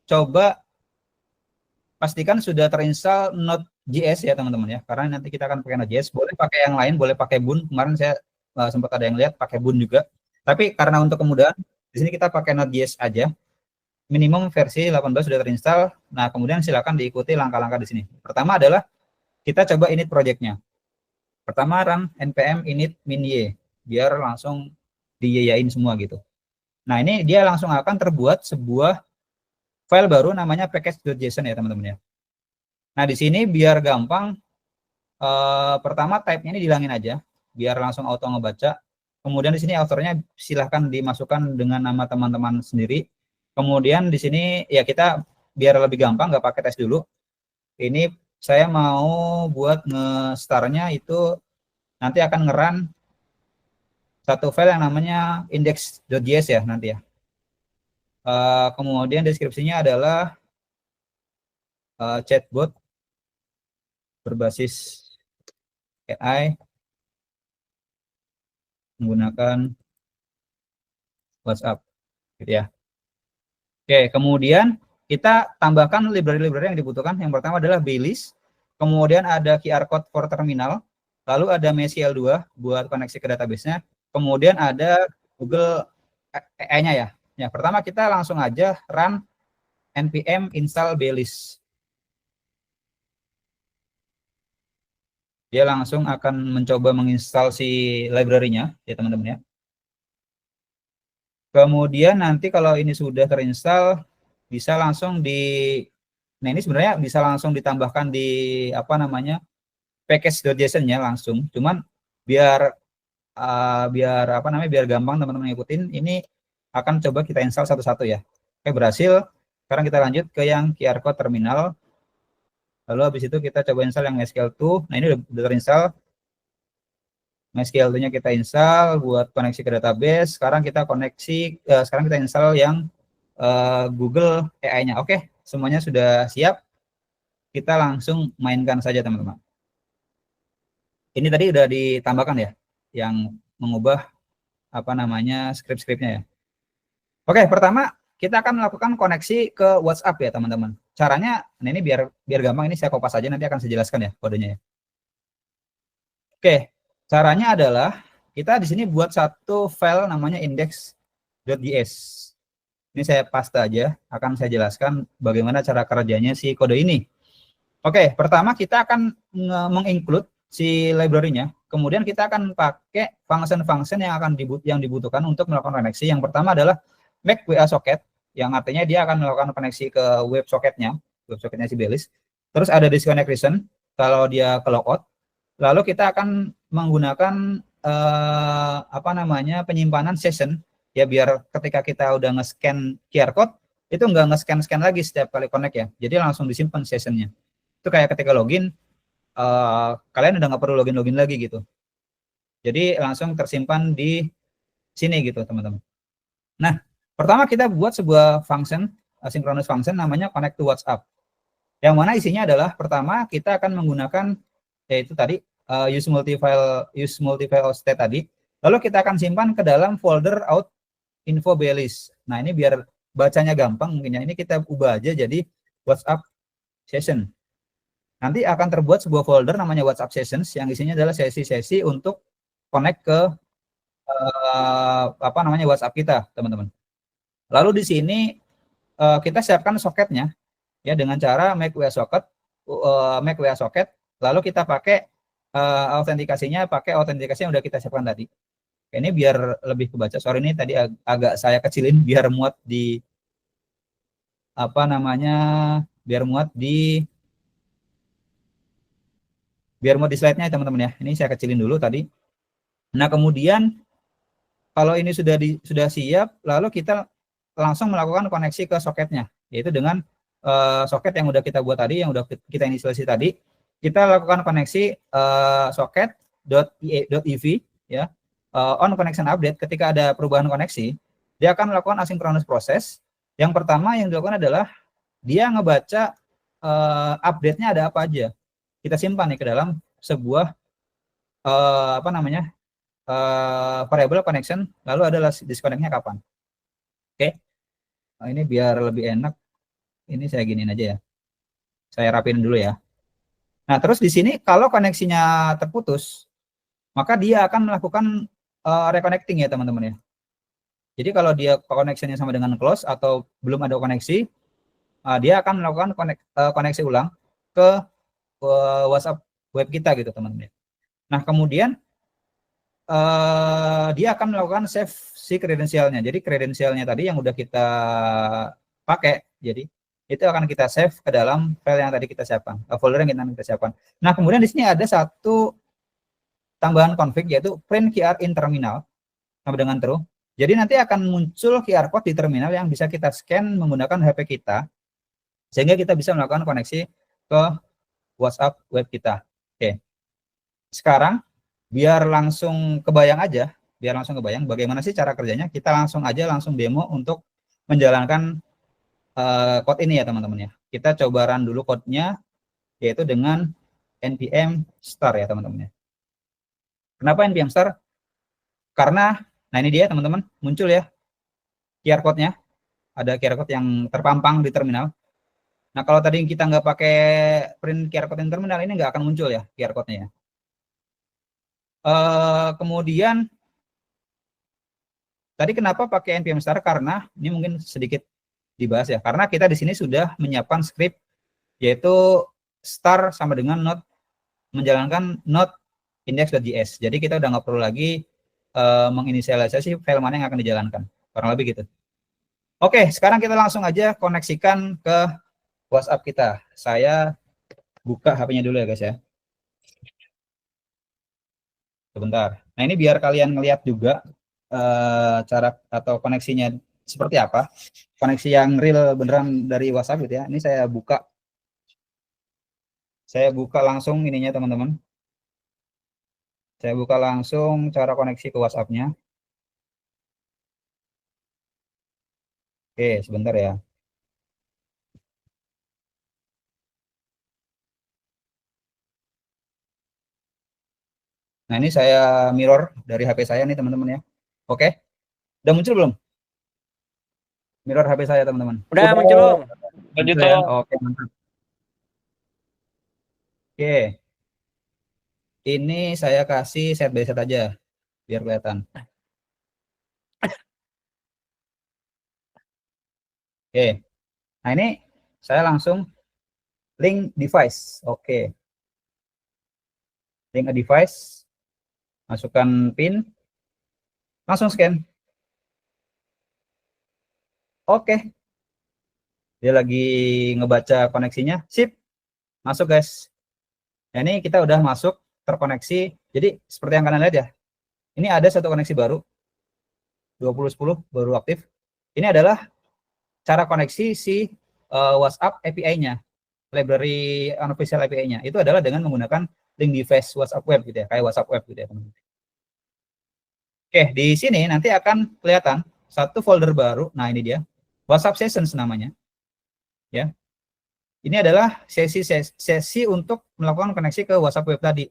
Speaker 1: coba pastikan sudah terinstall Node.js ya teman-teman ya. Karena nanti kita akan pakai Node.js. Boleh pakai yang lain, boleh pakai Boon. Kemarin saya sempat ada yang lihat pakai Boon juga. Tapi karena untuk kemudahan, di sini kita pakai Node.js aja. Minimum versi 18 sudah terinstall. Nah, kemudian silakan diikuti langkah-langkah di sini. Pertama adalah kita coba init project-nya. Pertama run npm init min-y biar langsung diyayain semua gitu. Nah, ini dia langsung akan terbuat sebuah file baru namanya package.json ya teman-teman ya. Nah, di sini biar gampang pertama type-nya ini dihilangin aja biar langsung auto ngebaca. Kemudian di sini author-nya silahkan dimasukkan dengan nama teman-teman sendiri. Kemudian di sini ya kita biar lebih gampang nggak pakai tes dulu. Ini saya mau buat nge-star-nya itu nanti akan nge-run satu file yang namanya index.js ya nanti ya. Kemudian deskripsinya adalah chatbot berbasis AI menggunakan WhatsApp gitu ya. Oke, kemudian kita tambahkan library-library yang dibutuhkan. Yang pertama adalah Baileys, kemudian ada QR code for terminal, lalu ada MySQL 2 buat koneksi ke database-nya, kemudian ada Google AI-nya ya. Ya, pertama kita langsung aja run npm install Baileys. Dia langsung akan mencoba menginstal si library-nya ya teman-teman ya. Kemudian nanti kalau ini sudah terinstall bisa langsung nah ini sebenarnya bisa langsung ditambahkan di apa namanya package.json-nya langsung. Cuman biar biar gampang teman-teman ngikutin, ini akan coba kita install satu-satu ya. Oke, berhasil. Sekarang kita lanjut ke yang QR code terminal. Lalu habis itu kita coba install yang MySQL 2. Nah, ini udah terinstall. MySQL 2-nya kita install buat koneksi ke database. Sekarang kita sekarang kita install yang Google AI-nya. Oke, semuanya sudah siap. Kita langsung mainkan saja teman-teman. Ini tadi udah ditambahkan ya, yang mengubah apa namanya script-scriptnya ya. Oke, pertama kita akan melakukan koneksi ke WhatsApp ya teman-teman. Caranya, nah ini biar gampang, ini saya kopas aja, nanti akan saya jelaskan ya kodenya ya. Oke, caranya adalah kita di sini buat satu file namanya index.js. Ini saya paste aja, akan saya jelaskan bagaimana cara kerjanya si kode ini. Oke, pertama kita akan menginclude si library-nya. Kemudian kita akan pakai function-function yang dibutuhkan untuk melakukan koneksi. Yang pertama adalah make WA socket, yang artinya dia akan melakukan koneksi ke web socketnya si Belis. Terus ada disconnect reason kalau dia ke logout. Lalu kita akan menggunakan apa namanya penyimpanan session ya, biar ketika kita udah nge-scan QR code itu nggak nge-scan lagi setiap kali connect ya. Jadi langsung disimpan sessionnya. Itu kayak ketika login kalian udah nggak perlu login lagi gitu. Jadi langsung tersimpan di sini gitu teman-teman. Nah, pertama kita buat sebuah function, asynchronous function namanya connect to WhatsApp. Yang mana isinya adalah pertama kita akan menggunakan yaitu tadi use multi-file state tadi. Lalu kita akan simpan ke dalam folder out info Belis. Nah, ini biar bacanya gampang mungkin ya. Ini kita ubah aja jadi WhatsApp session. Nanti akan terbuat sebuah folder namanya WhatsApp Sessions yang isinya adalah sesi-sesi untuk connect ke apa namanya WhatsApp kita, teman-teman. Lalu di sini kita siapkan soketnya ya dengan cara make WA socket, lalu kita pakai autentikasinya pakai autentikasi yang udah kita siapkan tadi. Ini biar lebih kebaca. Sorry ini tadi agak saya kecilin biar muat di apa namanya biar muat di slide-nya ya teman-teman ya. Ini saya kecilin dulu tadi. Nah, kemudian kalau ini sudah siap, lalu kita langsung melakukan koneksi ke soketnya, yaitu dengan soket yang udah kita buat tadi, yang udah kita inisialisasi tadi. Kita lakukan koneksi socket.ev ya. On connection update, ketika ada perubahan koneksi, dia akan melakukan asynchronous process. Yang pertama yang dilakukan adalah dia ngebaca update-nya ada apa aja. Kita simpan nih ke dalam sebuah apa namanya variable connection, lalu adalah disconnect-nya kapan. Oke. Nah, ini biar lebih enak, ini saya giniin aja ya. Saya rapin dulu ya. Nah, terus di sini kalau koneksinya terputus, maka dia akan melakukan reconnecting ya teman-teman ya. Jadi kalau dia koneksinya sama dengan close atau belum ada koneksi, dia akan melakukan koneksi ulang ke WhatsApp web kita gitu teman-teman. Nah, kemudian dia akan melakukan save si kredensialnya. Jadi kredensialnya tadi yang udah kita pakai, jadi itu akan kita save ke dalam file yang tadi kita siapkan, folder yang kita siapkan. Nah, kemudian di sini ada satu tambahan config yaitu print QR in terminal sama dengan true. Jadi nanti akan muncul QR code di terminal yang bisa kita scan menggunakan HP kita sehingga kita bisa melakukan koneksi ke WhatsApp web kita. Oke. Sekarang biar langsung kebayang bagaimana sih cara kerjanya, kita langsung demo untuk menjalankan code ini ya teman-teman ya. Kita coba run dulu code-nya yaitu dengan npm start ya teman-teman ya. Kenapa npm start? Karena nah ini dia teman-teman, muncul ya QR code-nya. Ada QR code yang terpampang di terminal. Nah, kalau tadi kita nggak pakai print QR code di terminal, ini nggak akan muncul ya QR code-nya ya. Kemudian tadi kenapa pakai npm start? Karena ini mungkin sedikit dibahas ya. Karena kita di sini sudah menyiapkan script yaitu start sama dengan node menjalankan node index.js. Jadi kita udah nggak perlu lagi menginisialisasi file mana yang akan dijalankan. Kurang lebih gitu. Oke, sekarang kita langsung aja koneksikan ke WhatsApp kita. Saya buka HP-nya dulu ya guys ya. Sebentar. Nah, ini biar kalian ngelihat juga cara atau koneksinya seperti apa. Koneksi yang real beneran dari WhatsApp gitu ya. Ini saya buka. Saya buka langsung ininya teman-teman. Saya buka langsung cara koneksi ke WhatsApp-nya. Oke, sebentar ya. Nah, ini saya mirror dari HP saya nih teman-teman ya. Oke. Udah muncul belum? Mirror HP saya, teman-teman.
Speaker 4: Udah muncul Om.
Speaker 1: Muncul ya. Oke, mantap. Oke. Ini saya kasih set by set aja biar kelihatan. Oke. Nah, ini saya langsung link device. Oke. Link a device. Masukkan PIN. Langsung scan. Oke. Dia lagi ngebaca koneksinya. Sip. Masuk, guys. Nah, ini kita udah masuk terkoneksi. Jadi seperti yang kalian lihat ya. Ini ada satu koneksi baru. 2010 baru aktif. Ini adalah cara koneksi si WhatsApp API-nya. Library unofficial API-nya. Itu adalah dengan menggunakan link device WhatsApp web gitu ya. Kayak WhatsApp web gitu ya, teman-teman. Oke, di sini nanti akan kelihatan satu folder baru. Nah, ini dia. WhatsApp Sessions namanya. Ya. Ini adalah sesi untuk melakukan koneksi ke WhatsApp web tadi.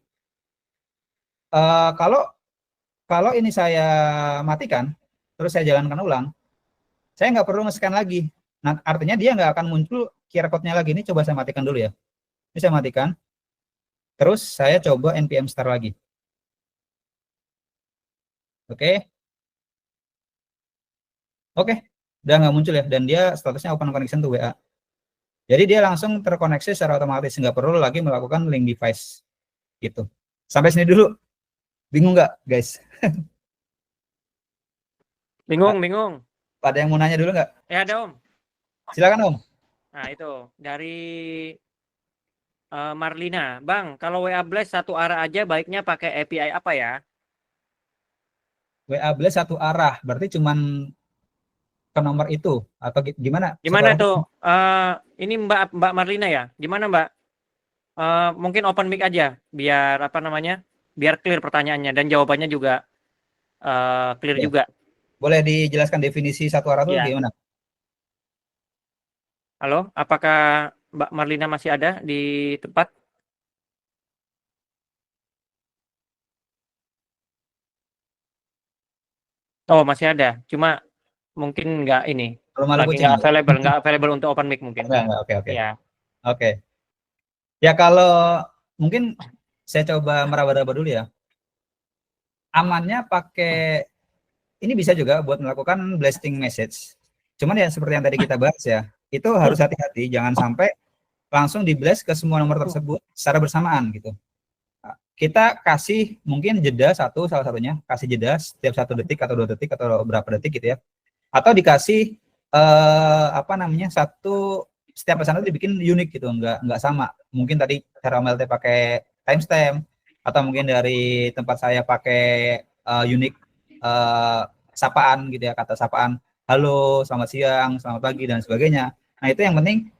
Speaker 1: Kalau ini saya matikan, terus saya jalankan ulang, saya nggak perlu nge-scan lagi. Nah, artinya dia nggak akan muncul QR code-nya lagi. Ini coba saya matikan dulu ya. Ini saya matikan. Terus saya coba npm start lagi. Oke. Oke, udah nggak muncul ya. Dan dia statusnya open connection to WA. Jadi dia langsung terkoneksi secara otomatis. Nggak perlu lagi melakukan link device. Gitu. Sampai sini dulu. Bingung nggak, guys?
Speaker 4: Bingung.
Speaker 1: Ada yang mau nanya dulu nggak?
Speaker 4: Ya ada Om.
Speaker 1: Silakan Om.
Speaker 4: Nah itu dari Marlina, Bang, kalau WA Blast satu arah aja baiknya pakai API apa ya?
Speaker 1: WA Blast satu arah, berarti cuman ke nomor itu atau gimana?
Speaker 4: Gimana tuh? Ini Mbak Marlina ya? Gimana Mbak? Mungkin open mic aja, biar apa namanya? Biar clear pertanyaannya dan jawabannya juga clear
Speaker 1: Ya.
Speaker 4: juga.
Speaker 1: Boleh dijelaskan definisi satu arah itu
Speaker 4: Ya.
Speaker 1: gimana?
Speaker 4: Halo, apakah Mbak Marlina masih ada di tempat? Oh, masih ada. Cuma mungkin nggak ini.
Speaker 1: Kalau malu
Speaker 4: Lagi
Speaker 1: kucing.
Speaker 4: nggak available untuk open mic mungkin.
Speaker 1: Oke.
Speaker 4: Ya.
Speaker 1: Oke. Ya kalau mungkin saya coba meraba-raba dulu ya. Amannya pakai ini bisa juga buat melakukan blasting message. Cuman ya seperti yang tadi kita bahas ya, itu harus hati-hati jangan sampai langsung di blast ke semua nomor tersebut secara bersamaan gitu. Kita kasih mungkin jeda salah satunya, kasih jeda setiap 1 detik atau 2 detik atau berapa detik gitu ya. Atau dikasih setiap pesan itu dibikin unik gitu, nggak sama. Mungkin tadi cara MLT pakai timestamp atau mungkin dari tempat saya pakai unik sapaan gitu ya, kata sapaan halo, selamat siang, selamat pagi dan sebagainya. Nah, itu yang penting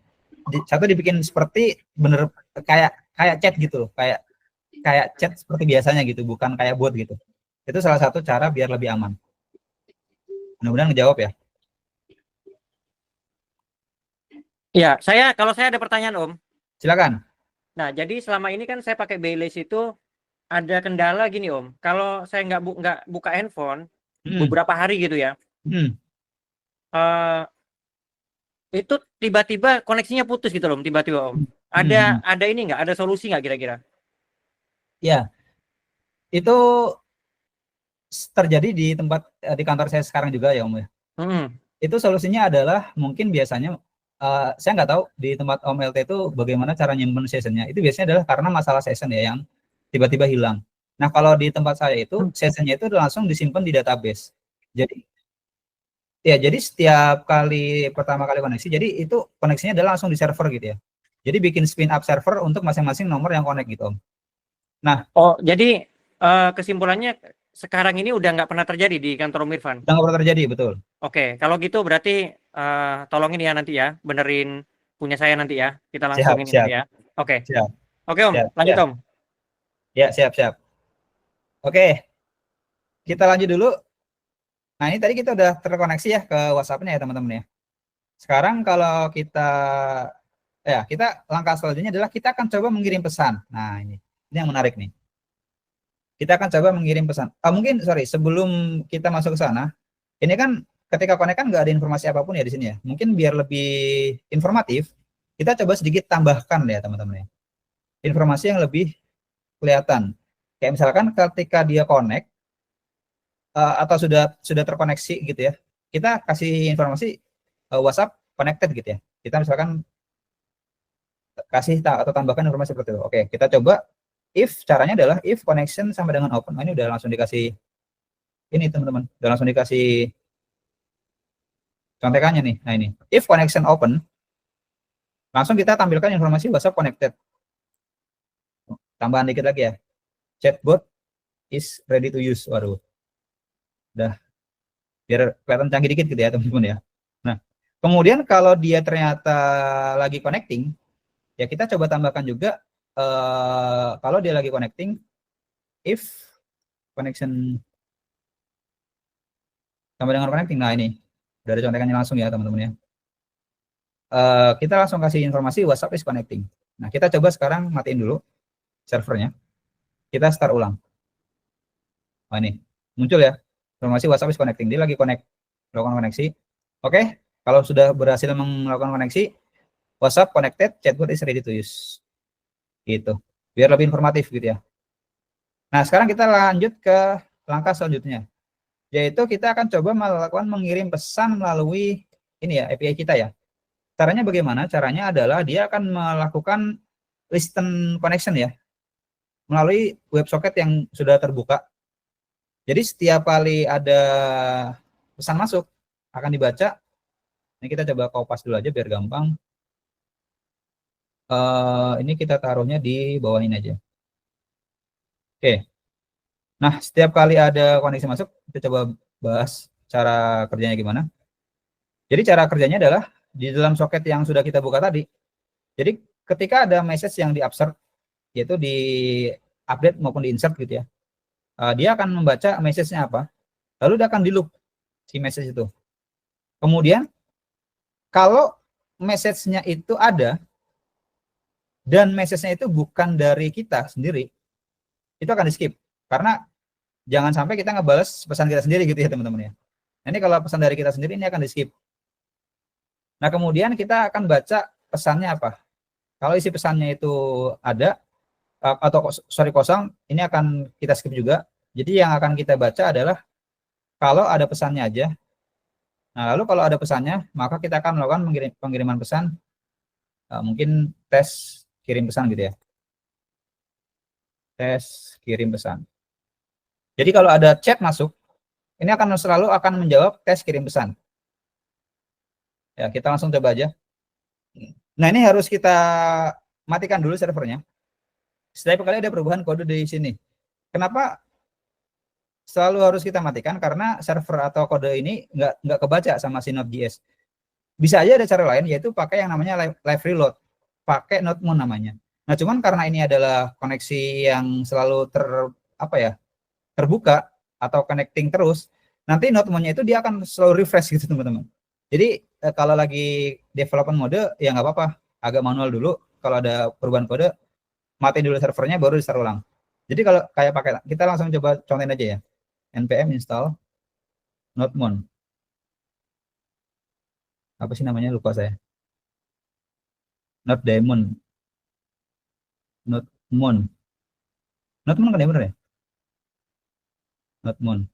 Speaker 1: satu dibikin seperti bener kayak chat gitu, kayak chat seperti biasanya gitu, bukan kayak bot gitu. Itu salah satu cara biar lebih aman. Mudah-mudahan ngejawab ya.
Speaker 4: Ya, kalau saya ada pertanyaan Om.
Speaker 1: Silakan.
Speaker 4: Nah, jadi selama ini kan saya pakai Bayless itu ada kendala gini Om. Kalau saya nggak buka handphone beberapa hari gitu ya, itu tiba-tiba koneksinya putus gitu Om. Tiba-tiba Om. Ada ini nggak? Ada solusi nggak kira-kira?
Speaker 1: Ya, itu terjadi di kantor saya sekarang juga ya Om ya. Itu solusinya adalah mungkin biasanya saya nggak tahu di tempat Om LT itu bagaimana cara nyimpen sessionnya. Itu biasanya adalah karena masalah session ya yang tiba-tiba hilang. Nah, kalau di tempat saya itu sessionnya itu langsung disimpan di database. Jadi setiap pertama kali koneksi, jadi itu koneksinya adalah langsung di server gitu ya. Jadi bikin spin up server untuk masing-masing nomor yang connect gitu Om. Nah,
Speaker 4: jadi kesimpulannya sekarang ini udah nggak pernah terjadi di kantor Om Irfan?
Speaker 1: Udah nggak pernah terjadi, betul.
Speaker 4: Oke, kalau gitu berarti tolongin ya nanti ya, benerin punya saya nanti ya. Kita langsung ini nanti ya. Oke. Oke Om, lanjut Om.
Speaker 1: Ya, siap. Oke, kita lanjut dulu. Nah, ini tadi kita udah terkoneksi ya ke WhatsApp-nya ya teman-teman ya. Sekarang kalau kita langkah selanjutnya adalah kita akan coba mengirim pesan. Nah, ini yang menarik nih. kita akan coba mengirim pesan. Mungkin sorry, sebelum kita masuk ke sana, ini kan ketika connect kan nggak ada informasi apapun ya di sini ya. Mungkin biar lebih informatif, kita coba sedikit tambahkan ya teman-teman ya. Informasi yang lebih kelihatan. Kayak misalkan ketika dia connect atau sudah terkoneksi gitu ya, kita kasih informasi WhatsApp connected gitu ya. Kita misalkan kasih atau tambahkan informasi seperti itu. Oke, kita coba if, caranya adalah if connection sama dengan open. Ini udah langsung dikasih ini teman-teman, udah langsung dikasih contekannya nih. Nah ini, if connection open, langsung kita tampilkan informasi WhatsApp connected. Tambahan dikit lagi ya, chatbot is ready to use. Waduh, udah biar kelihatan canggih dikit gitu ya teman-teman ya. Nah, kemudian kalau dia ternyata lagi connecting, ya kita coba tambahkan juga kalau dia lagi connecting, if connection sama dengan connecting. Nah ini udah ada contekannya langsung ya teman-teman ya. Kita langsung kasih informasi WhatsApp is connecting. Nah kita coba sekarang matiin dulu servernya, kita start ulang. Nah ini muncul ya informasi WhatsApp is connecting, dia lagi melakukan koneksi. Oke, kalau sudah berhasil melakukan koneksi, WhatsApp connected, chatbot is ready to use. Gitu, biar lebih informatif gitu ya. Nah sekarang kita lanjut ke langkah selanjutnya, yaitu kita akan coba melakukan mengirim pesan melalui ini ya, API kita ya. Caranya bagaimana? Caranya adalah dia akan melakukan listen connection ya, melalui WebSocket yang sudah terbuka. Jadi setiap kali ada pesan masuk akan dibaca. Ini kita coba copy dulu aja biar gampang. Ini kita taruhnya di bawah ini aja. Oke. Nah, setiap kali ada koneksi masuk, kita coba bahas cara kerjanya gimana. Jadi cara kerjanya adalah di dalam soket yang sudah kita buka tadi. Jadi ketika ada message yang di-upsert, yaitu di update maupun di insert gitu ya, dia akan membaca message-nya apa, lalu dia akan di-loop si message itu. Kemudian kalau message-nya itu ada dan message-nya itu bukan dari kita sendiri, itu akan di-skip. Karena jangan sampai kita ngebales pesan kita sendiri gitu ya teman-teman ya. Nah, ini kalau pesan dari kita sendiri ini akan di-skip. Nah kemudian kita akan baca pesannya apa. Kalau isi pesannya itu ada atau sorry kosong, ini akan kita skip juga. Jadi yang akan kita baca adalah kalau ada pesannya aja. Nah lalu kalau ada pesannya, maka kita akan melakukan pengiriman pesan, mungkin tes kirim pesan gitu ya. Tes kirim pesan. Jadi kalau ada chat masuk, ini akan selalu akan menjawab tes kirim pesan. Ya, kita langsung coba aja. Nah, ini harus kita matikan dulu servernya. Setiap kali ada perubahan kode di sini. Kenapa selalu harus kita matikan? Karena server atau kode ini nggak kebaca sama si Node.js. Bisa aja ada cara lain, yaitu pakai yang namanya live reload. Pakai node-mon namanya. Nah, cuman karena ini adalah koneksi yang selalu terbuka atau connecting terus, nanti node-monnya itu dia akan selalu refresh gitu teman-teman. Jadi kalau lagi development mode ya nggak apa-apa, agak manual dulu. Kalau ada perubahan kode, matiin dulu servernya baru di-start ulang. Jadi kalau kayak pakai, kita langsung coba contohin aja ya. npm install nodemon. Apa sih namanya, lupa saya. Nodemon. Nodemon kan ya bener ya? Nodemon.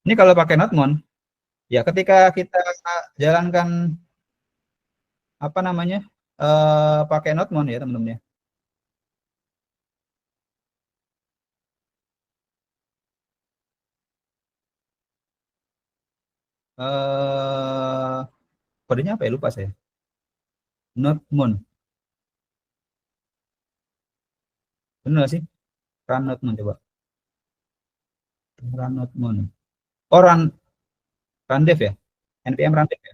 Speaker 1: Ini kalau pakai nodemon, ya ketika kita jalankan pakai nodemon ya teman-teman ya. Kodenya apa ya, lupa saya. Nodemon. Benar sih? Run nodemon coba. Run nodemon. Oh, run dev ya? npm run dev ya?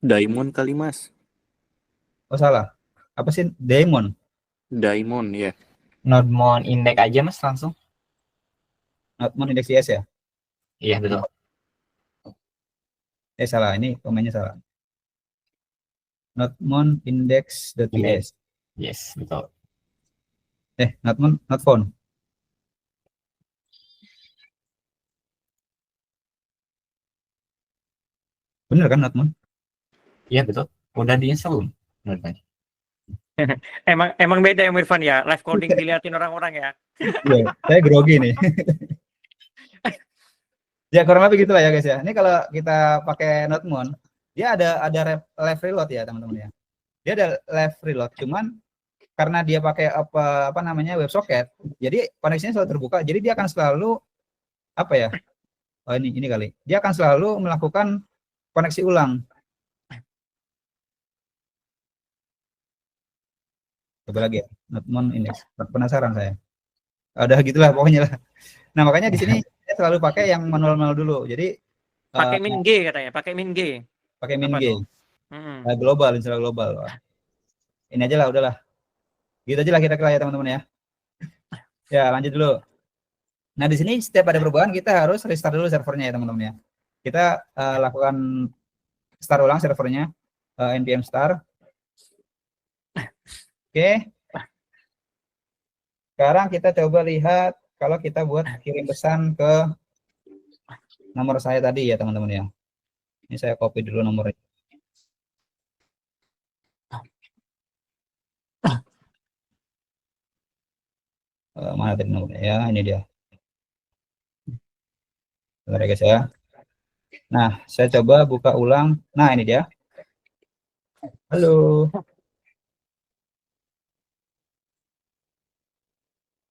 Speaker 2: Daimon kali mas.
Speaker 1: Oh salah. Apa sih daemon?
Speaker 2: Daimon ya.
Speaker 6: Nodemon index aja mas langsung.
Speaker 1: Nodemon index.js ya?
Speaker 6: Iya betul.
Speaker 1: Salah, ini komennya salah. Nodemon index.js.
Speaker 6: Yes betul.
Speaker 1: not found. Bener kan Notmon?
Speaker 6: Iya betul. Udah diinstal belum? Bener kan?
Speaker 4: Emang beda ya Irfan ya, live coding diliatin orang-orang ya.
Speaker 1: Iya, saya grogi nih. Ya kurang lebih gitu lah ya guys ya. Ini kalau kita pakai Notmon, dia ada live reload ya teman-teman ya. Dia ada live reload, cuman karena dia pakai apa namanya WebSocket, jadi koneksinya selalu terbuka. Jadi dia akan selalu apa ya? Oh ini kali. Dia akan selalu melakukan koneksi ulang. Coba lagi ya, Notmon index. Penasaran saya. Udah gitulah pokoknya lah. Nah makanya di sini saya selalu pakai yang manual dulu. Jadi
Speaker 4: pakai min G katanya, pakai min G.
Speaker 1: Pakai min
Speaker 4: Apa
Speaker 1: G. Global, istilah global. Ini aja lah, udahlah. Gitu aja lah kira-kira ya teman-teman ya. Ya lanjut dulu. Nah di sini setiap ada perubahan kita harus restart dulu servernya ya teman-teman ya. Kita lakukan start ulang servernya, npm start. Oke. Sekarang kita coba lihat kalau kita buat kirim pesan ke nomor saya tadi ya teman-teman ya. Ini saya copy dulu nomornya. Mana tadi nomornya ya? Ini dia. Bentar ya guys ya. Nah, saya coba buka ulang. Nah, ini dia. Halo.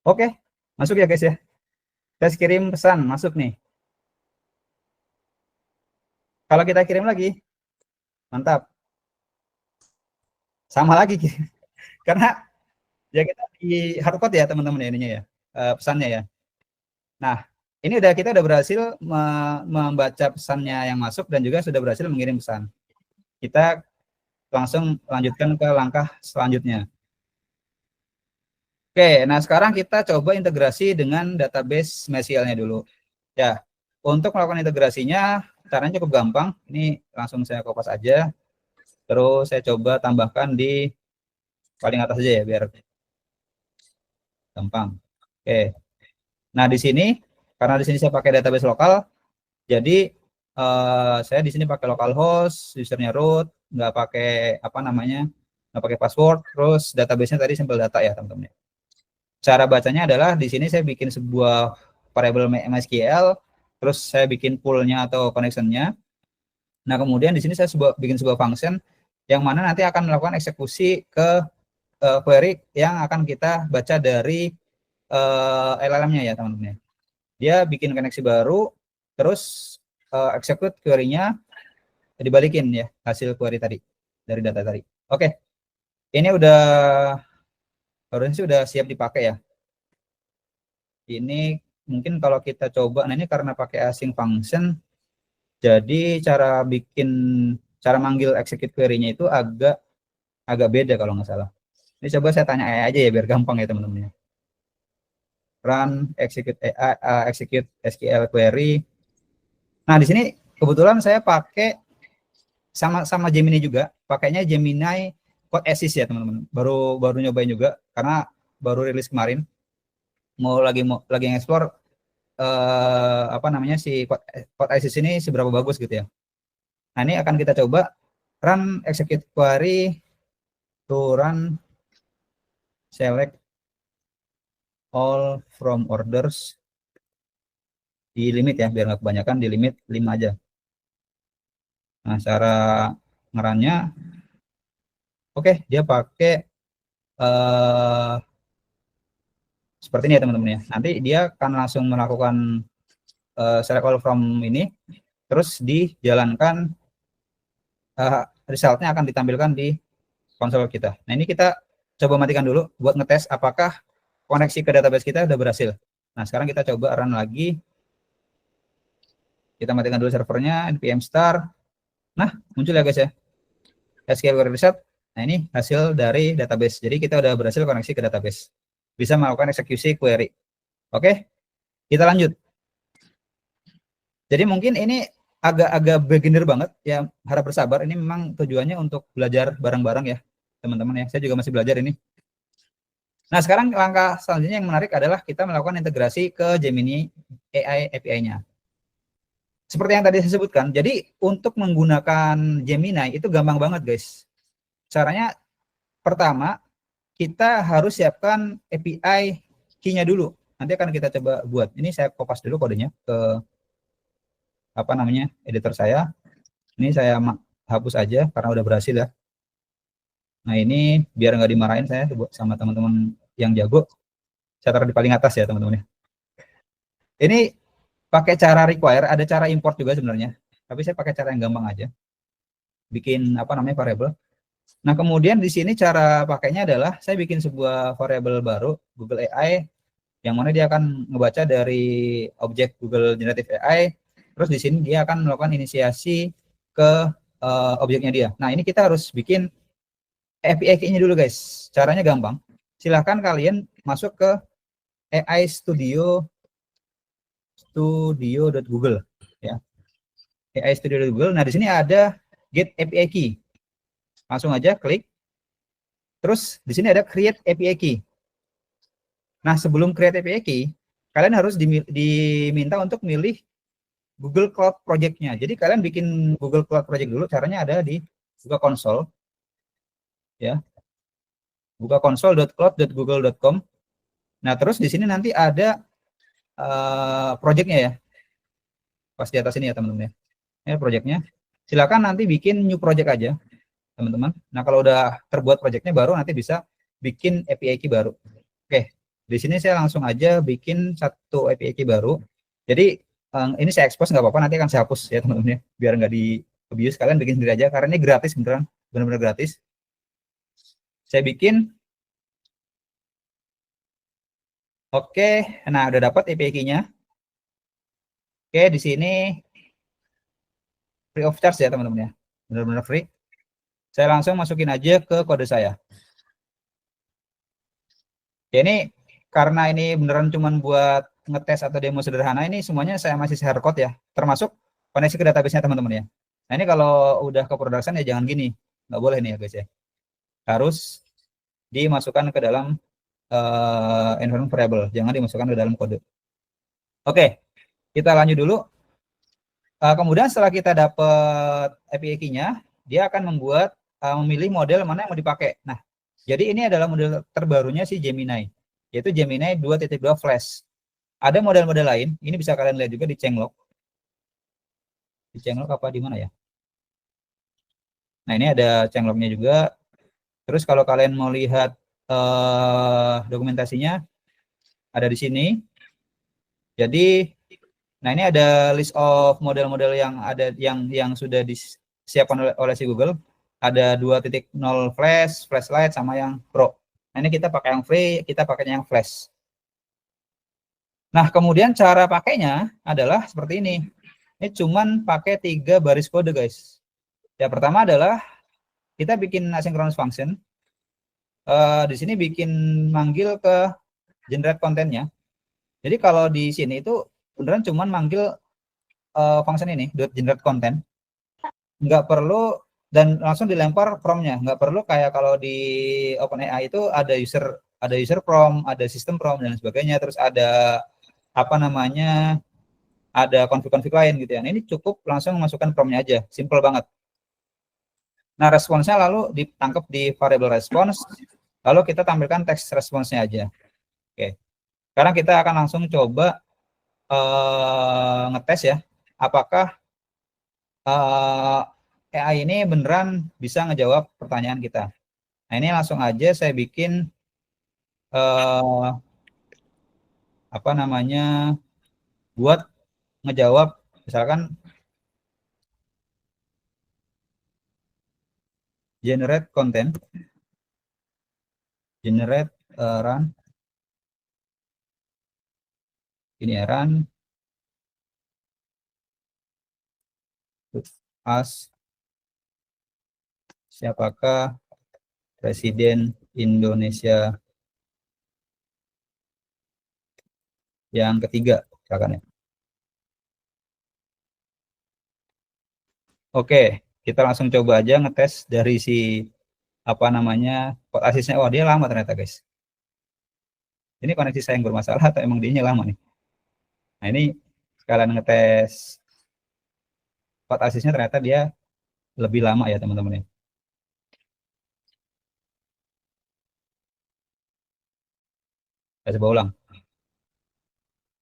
Speaker 1: Oke, masuk ya guys ya. Tes kirim pesan masuk nih. Kalau kita kirim lagi, mantap. Sama lagi karena ya kita di hardcode ya teman-teman ya ininya ya, pesannya ya. Nah, ini kita udah berhasil membaca pesannya yang masuk dan juga sudah berhasil mengirim pesan. Kita langsung lanjutkan ke langkah selanjutnya. Oke, nah sekarang kita coba integrasi dengan database MySQL-nya dulu. Ya, untuk melakukan integrasinya caranya cukup gampang. Ini langsung saya kopas aja. Terus saya coba tambahkan di paling atas aja ya biar gampang. Oke. Nah, di sini karena di sini saya pakai database lokal, jadi saya di sini pakai localhost, usernya root, nggak pakai apa namanya, nggak pakai password. Terus database-nya tadi sampel data ya teman-teman. Cara bacanya adalah di sini saya bikin sebuah variable MySQL, terus saya bikin pool-nya atau connection-nya. Nah, kemudian di sini saya bikin sebuah function yang mana nanti akan melakukan eksekusi ke query yang akan kita baca dari LLM-nya ya teman-teman. Dia bikin koneksi baru, terus execute query-nya dibalikin ya hasil query tadi dari data tadi. Oke, ini harusnya sudah siap dipakai ya. Ini mungkin kalau kita coba, nah ini karena pakai async function, jadi cara manggil execute query-nya itu agak beda kalau nggak salah. Ini coba saya tanya AI aja ya biar gampang ya teman-teman. Run execute SQL query. Nah di sini kebetulan saya pakai sama Gemini juga, pakainya Gemini Code Assist ya teman-teman. Baru nyobain juga karena baru rilis kemarin. Lagi nge-explore apa namanya si Code Assist ini seberapa bagus gitu ya. Nah ini akan kita coba run execute query to run select all from orders di limit ya, biar nggak kebanyakan, di limit 5 aja. Nah cara ngerannya oke, dia pakai seperti ini ya teman-teman ya. Nanti dia akan langsung melakukan select all from ini, terus dijalankan, resultnya akan ditampilkan di konsol kita. Nah ini kita coba matikan dulu buat ngetes apakah koneksi ke database kita udah berhasil. Nah sekarang kita coba run lagi. Kita matikan dulu servernya, npm start. Nah muncul ya guys ya, SQL query result. Nah ini hasil dari database. Jadi kita udah berhasil koneksi ke database, bisa melakukan eksekusi query. Oke, kita lanjut. Jadi mungkin ini agak beginner banget ya, harap bersabar. Ini memang tujuannya untuk belajar bareng-bareng ya teman-teman ya. Saya juga masih belajar ini. Nah, sekarang langkah selanjutnya yang menarik adalah kita melakukan integrasi ke Gemini AI API-nya. Seperti yang tadi saya sebutkan, jadi untuk menggunakan Gemini itu gampang banget, guys. Caranya pertama, kita harus siapkan API key-nya dulu. Nanti akan kita coba buat. Ini saya kopas dulu kodenya ke apa namanya editor saya. Ini saya hapus aja karena udah berhasil ya. Nah, ini biar nggak dimarahin saya sama teman-teman yang jago. Saya taruh di paling atas ya, teman-teman. Ini pakai cara require, ada cara import juga sebenarnya. Tapi saya pakai cara yang gampang aja. Bikin apa namanya variable. Nah, kemudian di sini cara pakainya adalah saya bikin sebuah variable baru Google AI yang mana dia akan ngebaca dari objek Google Generative AI. Terus di sini dia akan melakukan inisiasi ke objeknya dia. Nah, ini kita harus bikin API key-nya dulu, guys. Caranya gampang. Silahkan kalian masuk ke AI studio.google ya. AI studio.google. Nah, di sini ada get API key. Langsung aja klik. Terus di sini ada create API key. Nah, sebelum create API key, kalian harus diminta untuk milih Google Cloud Project-nya. Jadi kalian bikin Google Cloud Project dulu. Caranya ada di buka konsol. Ya. Buka console.cloud.google.com. Nah, terus di sini nanti ada project-nya ya. Pas di atas ini ya, teman-teman ya. Ini project-nya. Silakan nanti bikin new project aja, teman-teman. Nah, kalau udah terbuat project-nya baru nanti bisa bikin API key baru. Oke. Di sini saya langsung aja bikin satu API key baru. Jadi ini saya expose nggak apa-apa, nanti akan saya hapus ya, teman-teman ya. Biar nggak di abuse, kalian bikin sendiri aja karena ini gratis beneran, benar-benar gratis. Saya bikin. Oke, nah udah dapat API key-nya. Oke, di sini free of charge ya, teman-teman ya. Benar-benar free. Saya langsung masukin aja ke kode saya. Ya, ini karena ini beneran cuman buat ngetes atau demo sederhana, ini semuanya saya masih share code ya, termasuk koneksi ke database-nya, teman-teman ya. Nah, ini kalau udah ke production ya jangan gini, nggak boleh nih ya guys ya. Harus dimasukkan ke dalam environment variable, jangan dimasukkan ke dalam kode. Oke, kita lanjut dulu. Kemudian setelah kita dapat API key-nya, dia akan membuat memilih model mana yang mau dipakai. Nah, jadi ini adalah model terbarunya si Gemini, yaitu Gemini 2.2 Flash. Ada model-model lain, ini bisa kalian lihat juga di Changelog. Di Changelog apa di mana ya? Nah, ini ada Changelog-nya juga. Terus kalau kalian mau lihat dokumentasinya, ada di sini. Jadi, nah ini ada list of model-model yang ada yang sudah disiapkan oleh si Google. Ada 2.0 Flash, Flashlight, sama yang Pro. Nah, ini kita pakai yang free, kita pakainya yang Flash. Nah, kemudian cara pakainya adalah seperti ini. Ini cuman pakai 3 baris kode, guys. Ya, pertama adalah kita bikin asynchronous function. Di sini bikin manggil ke generate kontennya. Jadi kalau di sini itu beneran cuman manggil function ini .generate content. Nggak perlu dan langsung dilempar prompt-nya. Nggak perlu kayak kalau di OpenAI itu ada user prompt, ada system prompt dan sebagainya. Terus ada apa namanya, ada konfig-konfig lain gitu ya. Nah, ini cukup langsung masukkan prompt-nya aja, simple banget. Nah, responsnya lalu ditangkap di variable response, lalu kita tampilkan teks response-nya aja. Oke, sekarang kita akan langsung coba ngetes ya, apakah AI ini beneran bisa ngejawab pertanyaan kita. Nah, ini langsung aja saya bikin apa namanya, buat ngejawab misalkan generate content, generate run, ini run as siapakah Presiden Indonesia yang ketiga, misalkan ya. Oke, kita langsung coba aja ngetes dari si apa namanya code assist-nya. Oh, dia lama ternyata, guys. ini koneksi saya yang bermasalah atau emang dia lama nih. Nah ini sekalian ngetes port asisnya, ternyata dia lebih lama ya teman-teman ya. Saya coba ulang.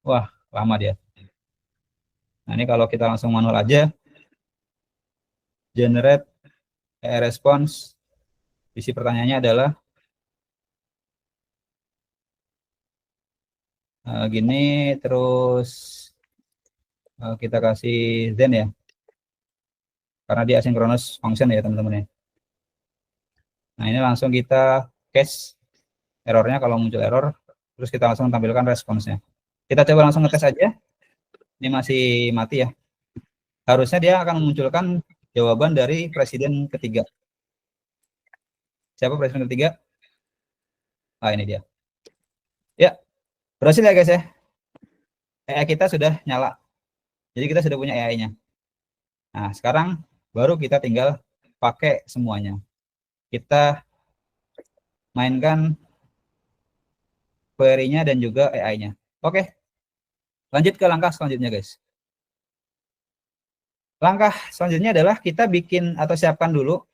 Speaker 1: Wah, lama dia. Nah ini kalau kita langsung manual aja, generate response, isi pertanyaannya adalah gini, terus kita kasih then ya, karena dia asynchronous function ya teman-teman ya. Nah ini langsung kita cache errornya, kalau muncul error, terus kita langsung tampilkan responsnya. Kita coba langsung ngetes aja. Ini masih mati ya. Harusnya dia akan memunculkan jawaban dari presiden ketiga. Siapa presiden ketiga? Ah ini dia. Ya, berhasil ya guys ya. AI kita sudah nyala. Jadi kita sudah punya AI-nya. Nah sekarang baru kita tinggal pakai semuanya. Kita mainkan query-nya dan juga AI-nya. Oke, lanjut ke langkah selanjutnya guys. Langkah selanjutnya adalah kita bikin atau siapkan dulu.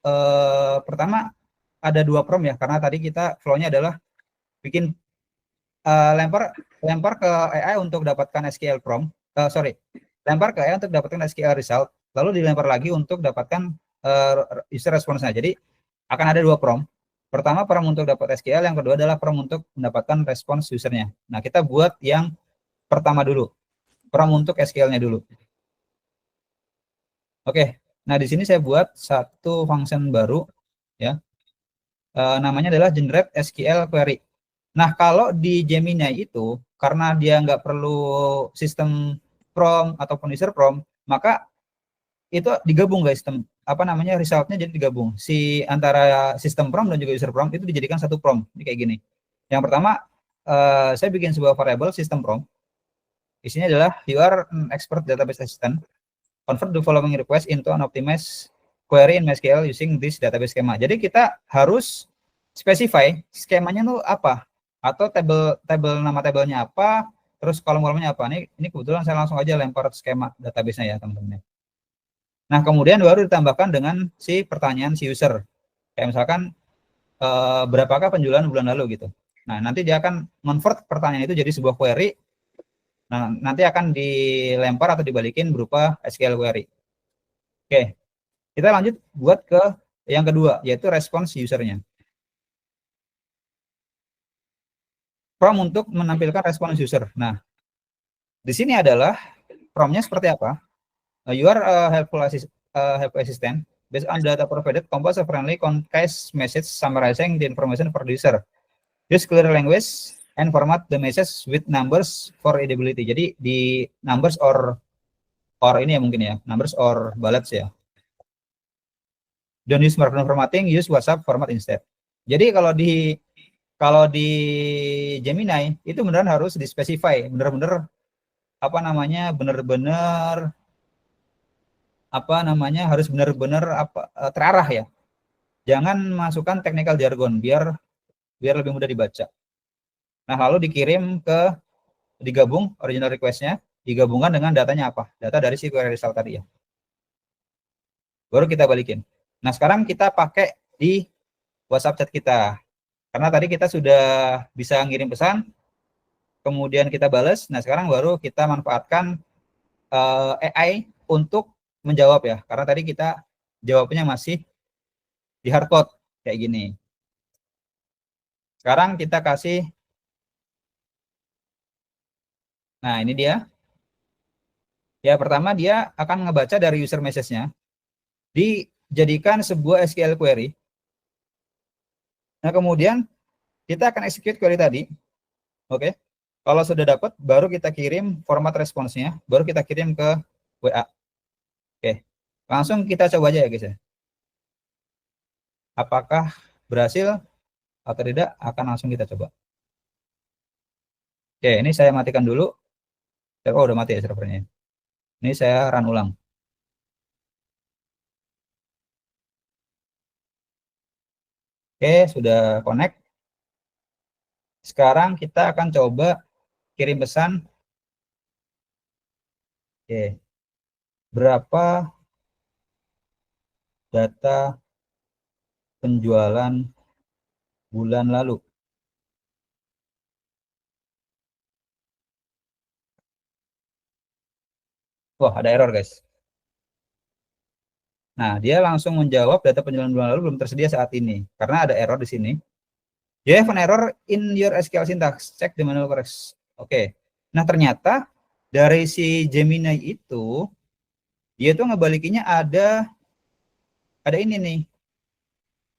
Speaker 1: Pertama ada 2 prompt ya, karena tadi kita flow-nya adalah bikin lempar ke AI untuk dapatkan SQL prompt. Lempar ke AI untuk dapatkan SQL result, lalu dilempar lagi untuk dapatkan user response-nya. Jadi akan ada 2 prompt. Pertama prompt untuk dapat SQL, yang kedua adalah prompt untuk mendapatkan respons usernya. Nah kita buat yang pertama dulu, prompt untuk SQL-nya dulu. Oke, nah di sini saya buat satu function baru ya, namanya adalah generate SQL query. Nah kalau di Gemini itu karena dia nggak perlu sistem prompt ataupun user prompt, maka itu digabung guys, resultnya jadi digabung, si antara sistem prompt dan juga user prompt itu dijadikan satu prompt. Ini kayak gini. Yang pertama saya bikin sebuah variable system prompt, isinya adalah you are an expert database assistant, convert the following request into an optimized query in MySQL using this database schema. Jadi kita harus specify skemanya tuh apa, atau nama tabelnya apa, terus kolom-kolomnya apa. Ini kebetulan saya langsung aja lempar skema database-nya ya teman-teman. Nah kemudian baru ditambahkan dengan si pertanyaan si user, kayak misalkan berapakah penjualan bulan lalu gitu. Nah nanti dia akan convert pertanyaan itu jadi sebuah query. Nah nanti akan dilempar atau dibalikin berupa SQL query. Oke, kita lanjut buat ke yang kedua, yaitu respons usernya. Prompt untuk menampilkan respons user. Nah di sini adalah promptnya seperti apa? You are a helpful assistant. Based on data provided, compose a friendly concise message summarizing the information for the user. Use clear language and format the message with numbers for readability. Jadi di numbers or ini ya mungkin ya, numbers or bullets ya. Don't use markdown formatting, use WhatsApp format instead. Jadi kalau di Gemini itu beneran harus dispesify, bener-bener harus benar-benar terarah ya. Jangan masukkan technical jargon biar lebih mudah dibaca. Nah, lalu digabung original request-nya, digabungkan dengan datanya apa? Data dari si query result tadi ya. Baru kita balikin. Nah, sekarang kita pakai di WhatsApp chat kita. Karena tadi kita sudah bisa ngirim pesan, kemudian kita balas. Nah, sekarang baru kita manfaatkan AI untuk menjawab ya, karena tadi kita jawabnya masih di hardcode kayak gini. Sekarang kita kasih, nah ini dia ya, pertama dia akan ngebaca dari user message-nya, dijadikan sebuah SQL query. Nah kemudian kita akan execute query tadi. Oke, kalau sudah dapat baru kita kirim format responsnya, baru kita kirim ke WA. Oke, langsung kita coba aja ya guys ya, apakah berhasil atau tidak, akan langsung kita coba. Oke, ini saya matikan dulu. Oh, udah mati ya servernya. Ini saya run ulang. Oke, sudah connect. Sekarang kita akan coba kirim pesan. Oke. Berapa data penjualan bulan lalu? Wah, ada error, guys. Nah, dia langsung menjawab data penjualan bulan lalu belum tersedia saat ini. Karena ada error di sini. You have an error in your SQL syntax. Check the manual correction. Oke. Nah, ternyata dari si Gemini itu, dia tuh ngebalikinnya ada ini nih.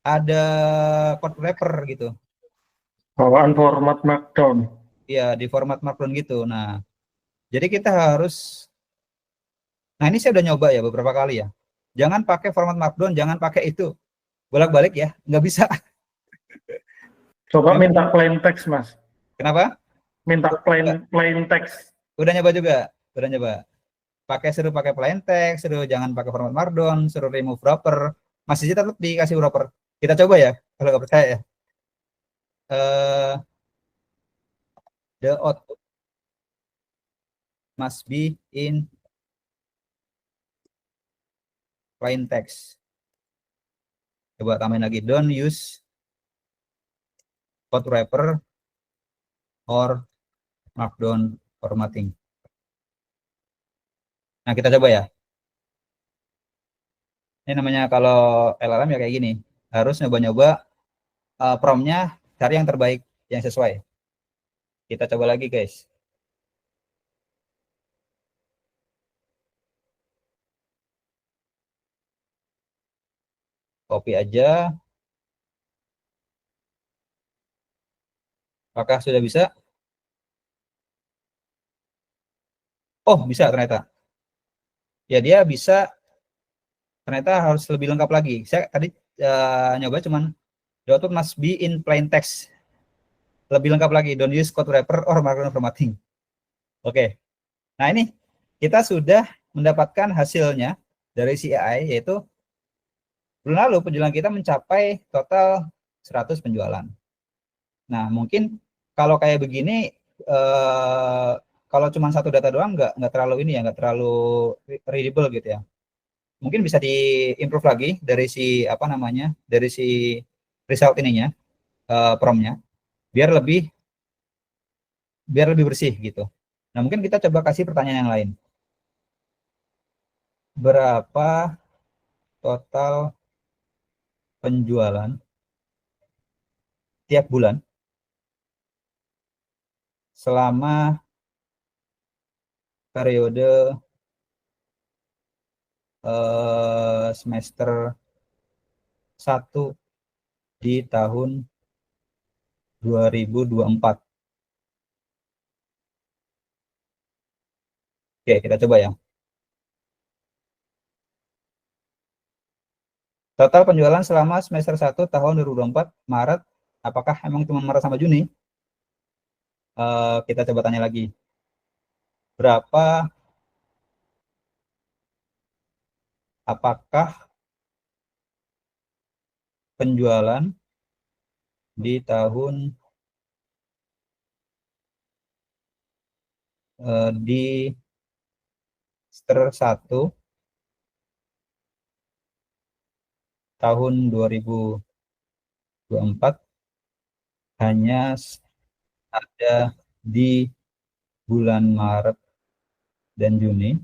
Speaker 1: Ada code wrapper gitu.
Speaker 7: Bawaan format Markdown.
Speaker 1: Ya, di format Markdown gitu. Nah, jadi kita harus, nah ini saya udah nyoba ya beberapa kali ya. Jangan pakai format Markdown, jangan pakai itu. Bolak-balik ya, nggak bisa.
Speaker 7: Coba minta plain text, Mas.
Speaker 1: Kenapa?
Speaker 7: Minta plain text.
Speaker 1: Udah nyoba juga, udah nyoba. Suruh pakai plain text, suruh jangan pakai format Markdown, suruh remove wrapper. Masih tetap dikasih wrapper. Kita coba ya, kalau nggak percaya ya. The output must be in plain text. Coba tambahin lagi, don't use code wrapper or Markdown formatting. Nah, kita coba ya. Ini namanya kalau LLM ya kayak gini. Harus nyoba-nyoba prompt-nya cari yang terbaik, yang sesuai. Kita coba lagi, guys. Copy aja. Apakah sudah bisa? Oh, bisa ternyata. Ya, dia bisa. Ternyata harus lebih lengkap lagi. Saya tadi nyoba cuman the output must be in plain text. Lebih lengkap lagi. Don't use code wrapper or Markdown formatting. Oke. Nah, ini kita sudah mendapatkan hasilnya dari si AI, yaitu bulan lalu penjualan kita mencapai total 100 penjualan. Nah, mungkin kalau kayak begini, kalau cuma satu data doang nggak terlalu ini ya, nggak terlalu readable gitu ya. Mungkin bisa di-improve lagi dari si apa namanya, dari si result ininya, prompt-nya, biar lebih bersih gitu. Nah, mungkin kita coba kasih pertanyaan yang lain. Berapa total penjualan tiap bulan selama periode semester 1 di tahun 2024. Oke, kita coba ya. Total penjualan selama semester 1 tahun 2024 Maret, apakah emang cuma Maret sama Juni? Kita coba tanya lagi. Apakah penjualan di tahun di semester 1 tahun 2024 hanya ada di bulan Maret dan Juni?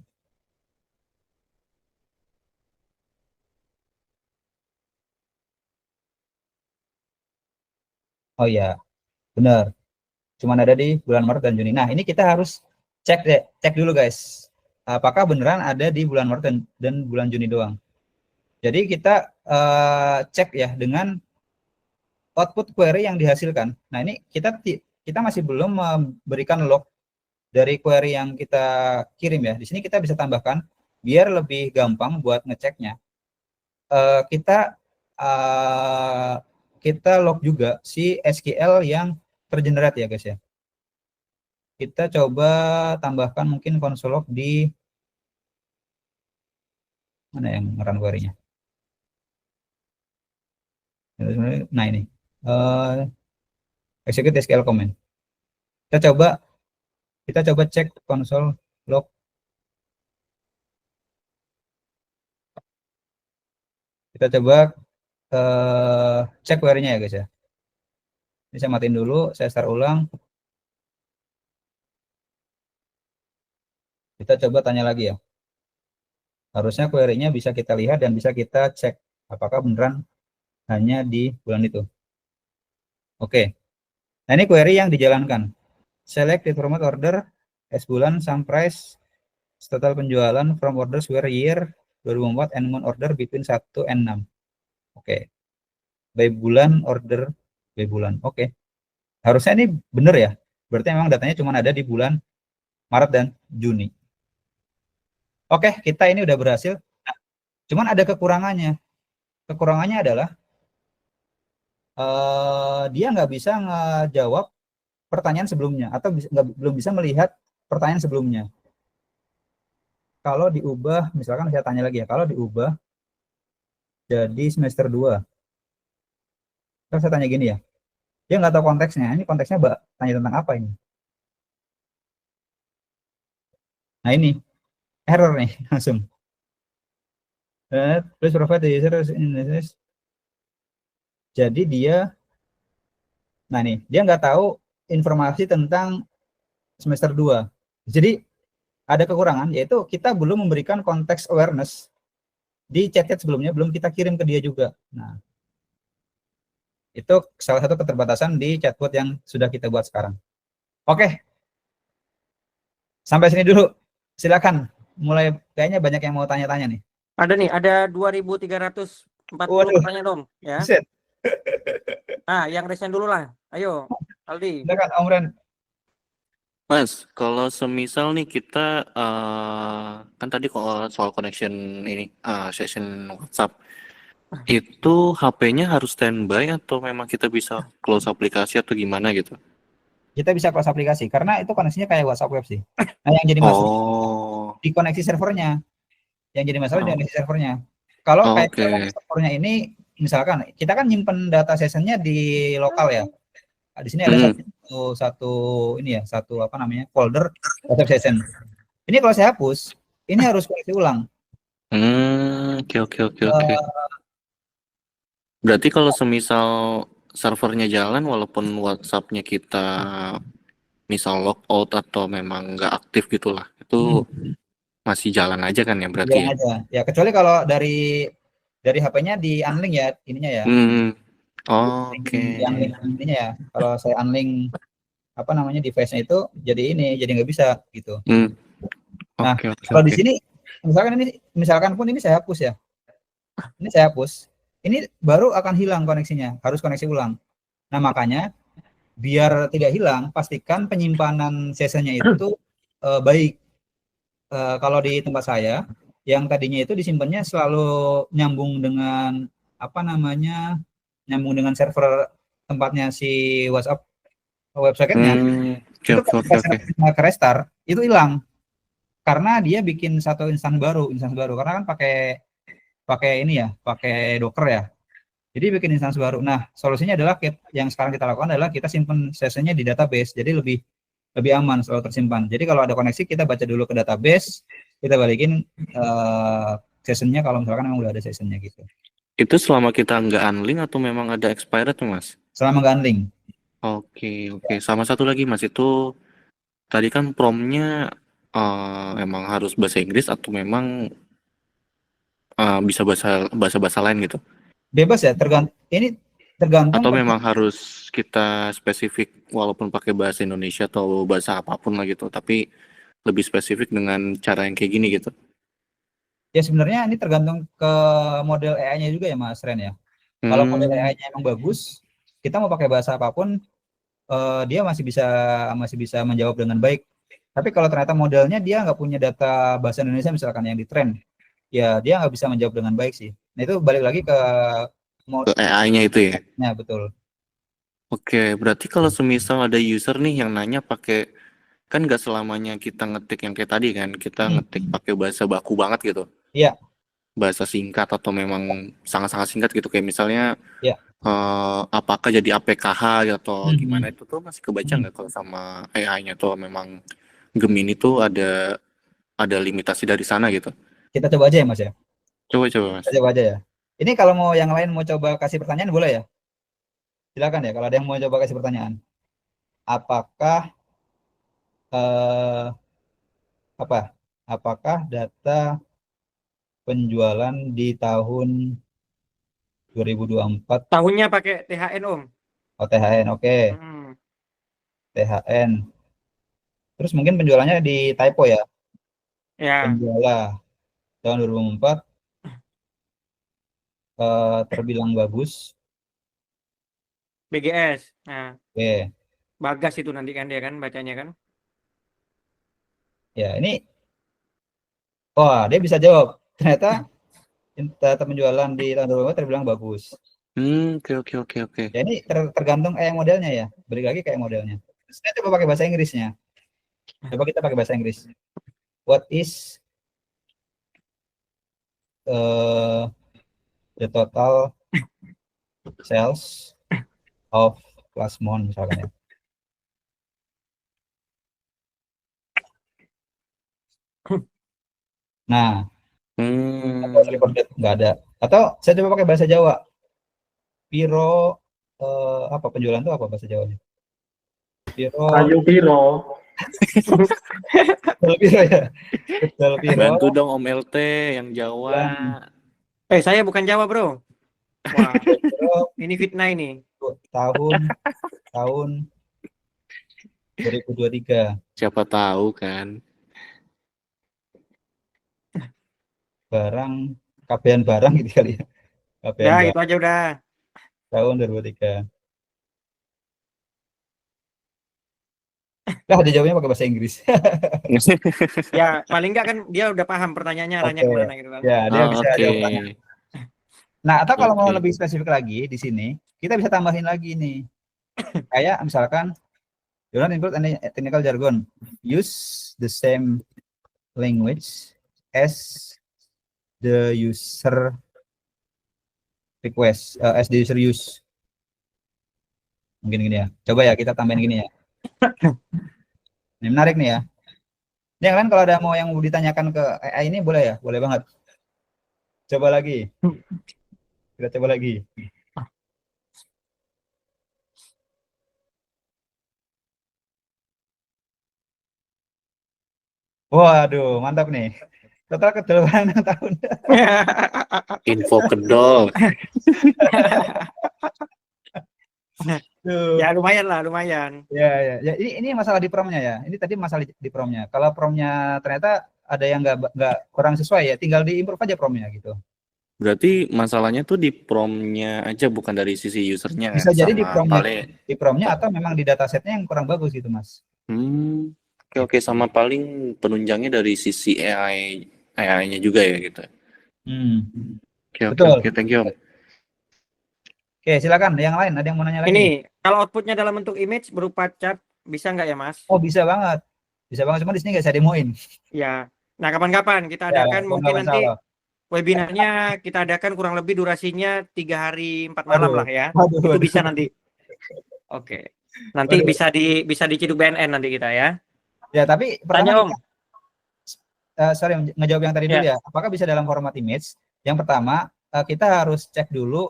Speaker 1: Oh ya, benar. Cuma ada di bulan Maret dan Juni. Nah, ini kita harus cek dulu, guys. Apakah beneran ada di bulan Maret dan bulan Juni doang? Jadi kita cek ya dengan output query yang dihasilkan. Nah, ini kita masih belum memberikan log dari query yang kita kirim ya. Di sini kita bisa tambahkan biar lebih gampang buat ngeceknya. Kita log juga si SQL yang tergenerate ya, guys ya. Kita coba tambahkan mungkin console log di mana yang run query-nya. Nah, ini execute SQL command. Kita coba cek console log. Kita coba cek query-nya ya guys ya. Ini saya matiin dulu, saya start ulang. Kita coba tanya lagi ya. Harusnya query-nya bisa kita lihat dan bisa kita cek apakah beneran hanya di bulan itu. Oke. Nah, ini query yang dijalankan. Select the format order as bulan, sum price, total penjualan from orders where year 2004 and month order between 1 and 6. Oke. By bulan order by bulan. Oke. Harusnya ini benar ya. Berarti memang datanya cuma ada di bulan Maret dan Juni. Oke, kita ini udah berhasil. Nah, cuman ada kekurangannya. Kekurangannya adalah dia nggak bisa ngejawab pertanyaan sebelumnya atau belum bisa melihat pertanyaan sebelumnya. Kalau diubah, misalkan saya tanya lagi ya, kalau diubah jadi semester 2. Terus saya tanya gini ya, dia nggak tahu konteksnya. Ini konteksnya tanya tentang apa ini? Nah ini error nih langsung. Please provide the user in this. Jadi dia, nah nih, dia nggak tahu informasi tentang semester 2. Jadi ada kekurangan, yaitu kita belum memberikan konteks awareness di chat-chat sebelumnya, belum kita kirim ke dia juga. Nah, itu salah satu keterbatasan di chatbot yang sudah kita buat sekarang. Oke, sampai sini dulu. Silakan, mulai kayaknya banyak yang mau tanya-tanya nih.
Speaker 4: Ada nih, ada 2.340 pertanyaan Om. Ya. Nah, yang resign dulu lah. Ayo, Aldi.
Speaker 1: Silakan, Om Ren.
Speaker 2: Mas, kalau semisal nih kita kan tadi soal connection ini session WhatsApp itu HP-nya harus standby atau memang kita bisa close aplikasi atau gimana gitu?
Speaker 1: Kita bisa close aplikasi karena itu koneksinya kayak WhatsApp web sih. Nah, yang jadi masalah di koneksi servernya. Yang jadi masalah di koneksi servernya. Kalau kayak servernya ini, misalkan kita kan nyimpen data sessionnya di lokal ya. Di sini ada satu apa namanya folder WhatsApp session. Ini kalau saya hapus, ini harus koneksi ulang.
Speaker 2: Oke. Berarti kalau semisal servernya jalan, walaupun WhatsApp-nya kita misal logout atau memang nggak aktif gitulah, itu masih jalan aja kan ya berarti?
Speaker 1: Jalan aja. Ya kecuali kalau dari HP-nya di unlink ya ininya ya.
Speaker 2: Oke.
Speaker 1: Ininya ya. Kalau saya unlink apa namanya device-nya itu jadi nggak bisa gitu. Nah, kalau di sini misalkan pun ini saya hapus ya. Ini saya hapus. Ini baru akan hilang koneksinya, harus koneksi ulang. Nah, makanya biar tidak hilang, pastikan penyimpanan sessionnya itu baik. Kalau di tempat saya, yang tadinya itu disimpannya selalu nyambung dengan apa namanya, nyambung dengan server tempatnya si WhatsApp website-nya. Itu kalau ke restart itu hilang karena dia bikin satu instansi baru karena kan pakai ini ya, pakai Docker ya. Jadi bikin instansi baru. Nah, solusinya adalah yang sekarang kita lakukan adalah kita simpan sessionnya di database. Jadi lebih aman, selalu tersimpan. Jadi kalau ada koneksi kita baca dulu ke database, kita balikin sessionnya kalau misalkan memang udah ada sessionnya gitu.
Speaker 2: Itu selama kita nggak unlink atau memang ada expired tuh Mas?
Speaker 1: Selama nggak unlink.
Speaker 2: Oke. Sama satu lagi Mas, itu tadi kan prompt-nya memang harus bahasa Inggris atau memang bisa bahasa lain gitu?
Speaker 1: Bebas ya, tergantung.
Speaker 2: Atau memang harus kita spesifik walaupun pakai bahasa Indonesia atau bahasa apapun lah gitu, tapi lebih spesifik dengan cara yang kayak gini gitu?
Speaker 1: Ya sebenarnya ini tergantung ke model AI-nya juga ya Mas Ren ya. Kalau model AI-nya emang bagus, kita mau pakai bahasa apapun, dia masih bisa menjawab dengan baik. Tapi kalau ternyata modelnya dia nggak punya data bahasa Indonesia misalkan yang ditrain, ya dia nggak bisa menjawab dengan baik sih. Nah itu balik lagi ke
Speaker 2: AI-nya itu ya?
Speaker 1: Ya betul.
Speaker 2: Oke, berarti kalau semisal ada user nih yang nanya pakai, kan nggak selamanya kita ngetik yang kayak tadi kan, kita ngetik pakai bahasa baku banget gitu.
Speaker 1: Iya.
Speaker 2: Bahasa singkat atau memang sangat-sangat singkat gitu, kayak misalnya apakah jadi APKH atau gimana itu tuh masih kebaca
Speaker 1: Hmm.
Speaker 2: nggak kalau sama AI-nya tuh memang Gemini tuh ada limitasi dari sana gitu.
Speaker 1: Kita coba aja ya Mas ya.
Speaker 2: Coba Mas.
Speaker 1: Kita coba aja ya. Ini kalau mau yang lain mau coba kasih pertanyaan boleh ya? Silakan ya kalau ada yang mau coba kasih pertanyaan. Apakah apa? Apakah data penjualan di tahun 2024
Speaker 4: Tahunnya pakai THN Om.
Speaker 1: THN? Oke.
Speaker 4: Hmm.
Speaker 1: THN. Terus mungkin penjualannya di typo ya.
Speaker 4: Ya,
Speaker 1: Penjualan tahun 2004 terbilang bagus.
Speaker 4: BGS. Nah,
Speaker 1: Oke.
Speaker 4: Bagas itu nanti kan dia kan bacanya kan.
Speaker 1: Ya, ini wah, dia bisa jawab. Ternyata data penjualan di tahun 2024 terbilang bagus.
Speaker 2: Oke.
Speaker 1: Ya, ini tergantung kayak modelnya ya. Balik lagi kayak modelnya. Saya coba pakai bahasa Inggrisnya. Coba kita pakai bahasa Inggris. What is the total sales of Plasmon misalkan ya. Nah, nggak ada. Atau saya coba pakai bahasa Jawa. Piro apa penjualan itu apa bahasa Jawanya? Piro.
Speaker 7: Ayu Piro.
Speaker 1: Piro ya. Piro.
Speaker 2: Bantu dong Om LT yang Jawa.
Speaker 4: Saya bukan Jawa, Bro. Wah, ini fitnah ini.
Speaker 1: Tahun 2023.
Speaker 2: Siapa tahu kan.
Speaker 1: Barang, kabehan barang gitu kali ya. Kabehan
Speaker 4: Ya,
Speaker 1: barang.
Speaker 4: gitu aja udah.
Speaker 1: Tahun 2023. Lah, dia jawabnya pakai bahasa Inggris.
Speaker 4: Ya, paling enggak kan dia udah paham pertanyaannya arahnya
Speaker 1: Oke.
Speaker 4: kemana gitu kan.
Speaker 1: Ya, dia bisa
Speaker 2: Oke.
Speaker 1: jawab pertanyaan. Nah, atau kalau mau
Speaker 2: Oke.
Speaker 1: lebih spesifik lagi di sini, kita bisa tambahin lagi nih. Kayak misalkan, do not include any technical jargon. Use the same language as the user request, as the user use. Mungkin gini ya. Coba ya kita tambahin gini ya. Ini menarik nih ya. Ini yang lain kalau ada mau yang mau ditanyakan ke AI ini boleh ya? Boleh banget. Coba lagi. Kita coba lagi. Waduh, mantap nih. Total kedalaman 6 tahun.
Speaker 2: Info kedol.
Speaker 4: Ya lumayan lah, lumayan.
Speaker 1: Ya. Ini masalah di promnya ya. Ini tadi masalah di promnya. Kalau promnya ternyata ada yang nggak kurang sesuai ya, tinggal diimprove aja promnya gitu.
Speaker 2: Berarti masalahnya tuh di promnya aja, bukan dari sisi usernya.
Speaker 1: Bisa jadi
Speaker 2: sama
Speaker 1: di promnya atau memang di datasetnya yang kurang bagus gitu mas.
Speaker 2: Oke, sama paling penunjangnya dari sisi AI-nya juga ya gitu. Oke, thank you.
Speaker 1: Oke, silakan. Yang lain, ada yang mau nanya lagi?
Speaker 4: Ini, kalau outputnya dalam bentuk image berupa chart, bisa nggak ya, Mas?
Speaker 1: Oh, bisa banget. Bisa banget, cuma di sini nggak saya demoin.
Speaker 4: Ya. Nah, kapan-kapan kita adakan mungkin nanti webinarnya kita adakan kurang lebih durasinya 3 hari 4 malam lah ya. Itu bisa nanti. Oke. Nanti bisa diciduk BNN nanti kita ya.
Speaker 1: Ya, tapi
Speaker 4: pertanyaan Om.
Speaker 1: Sorry, ngejawab yang tadi dulu ya. Apakah bisa dalam format image? Yang pertama, kita harus cek dulu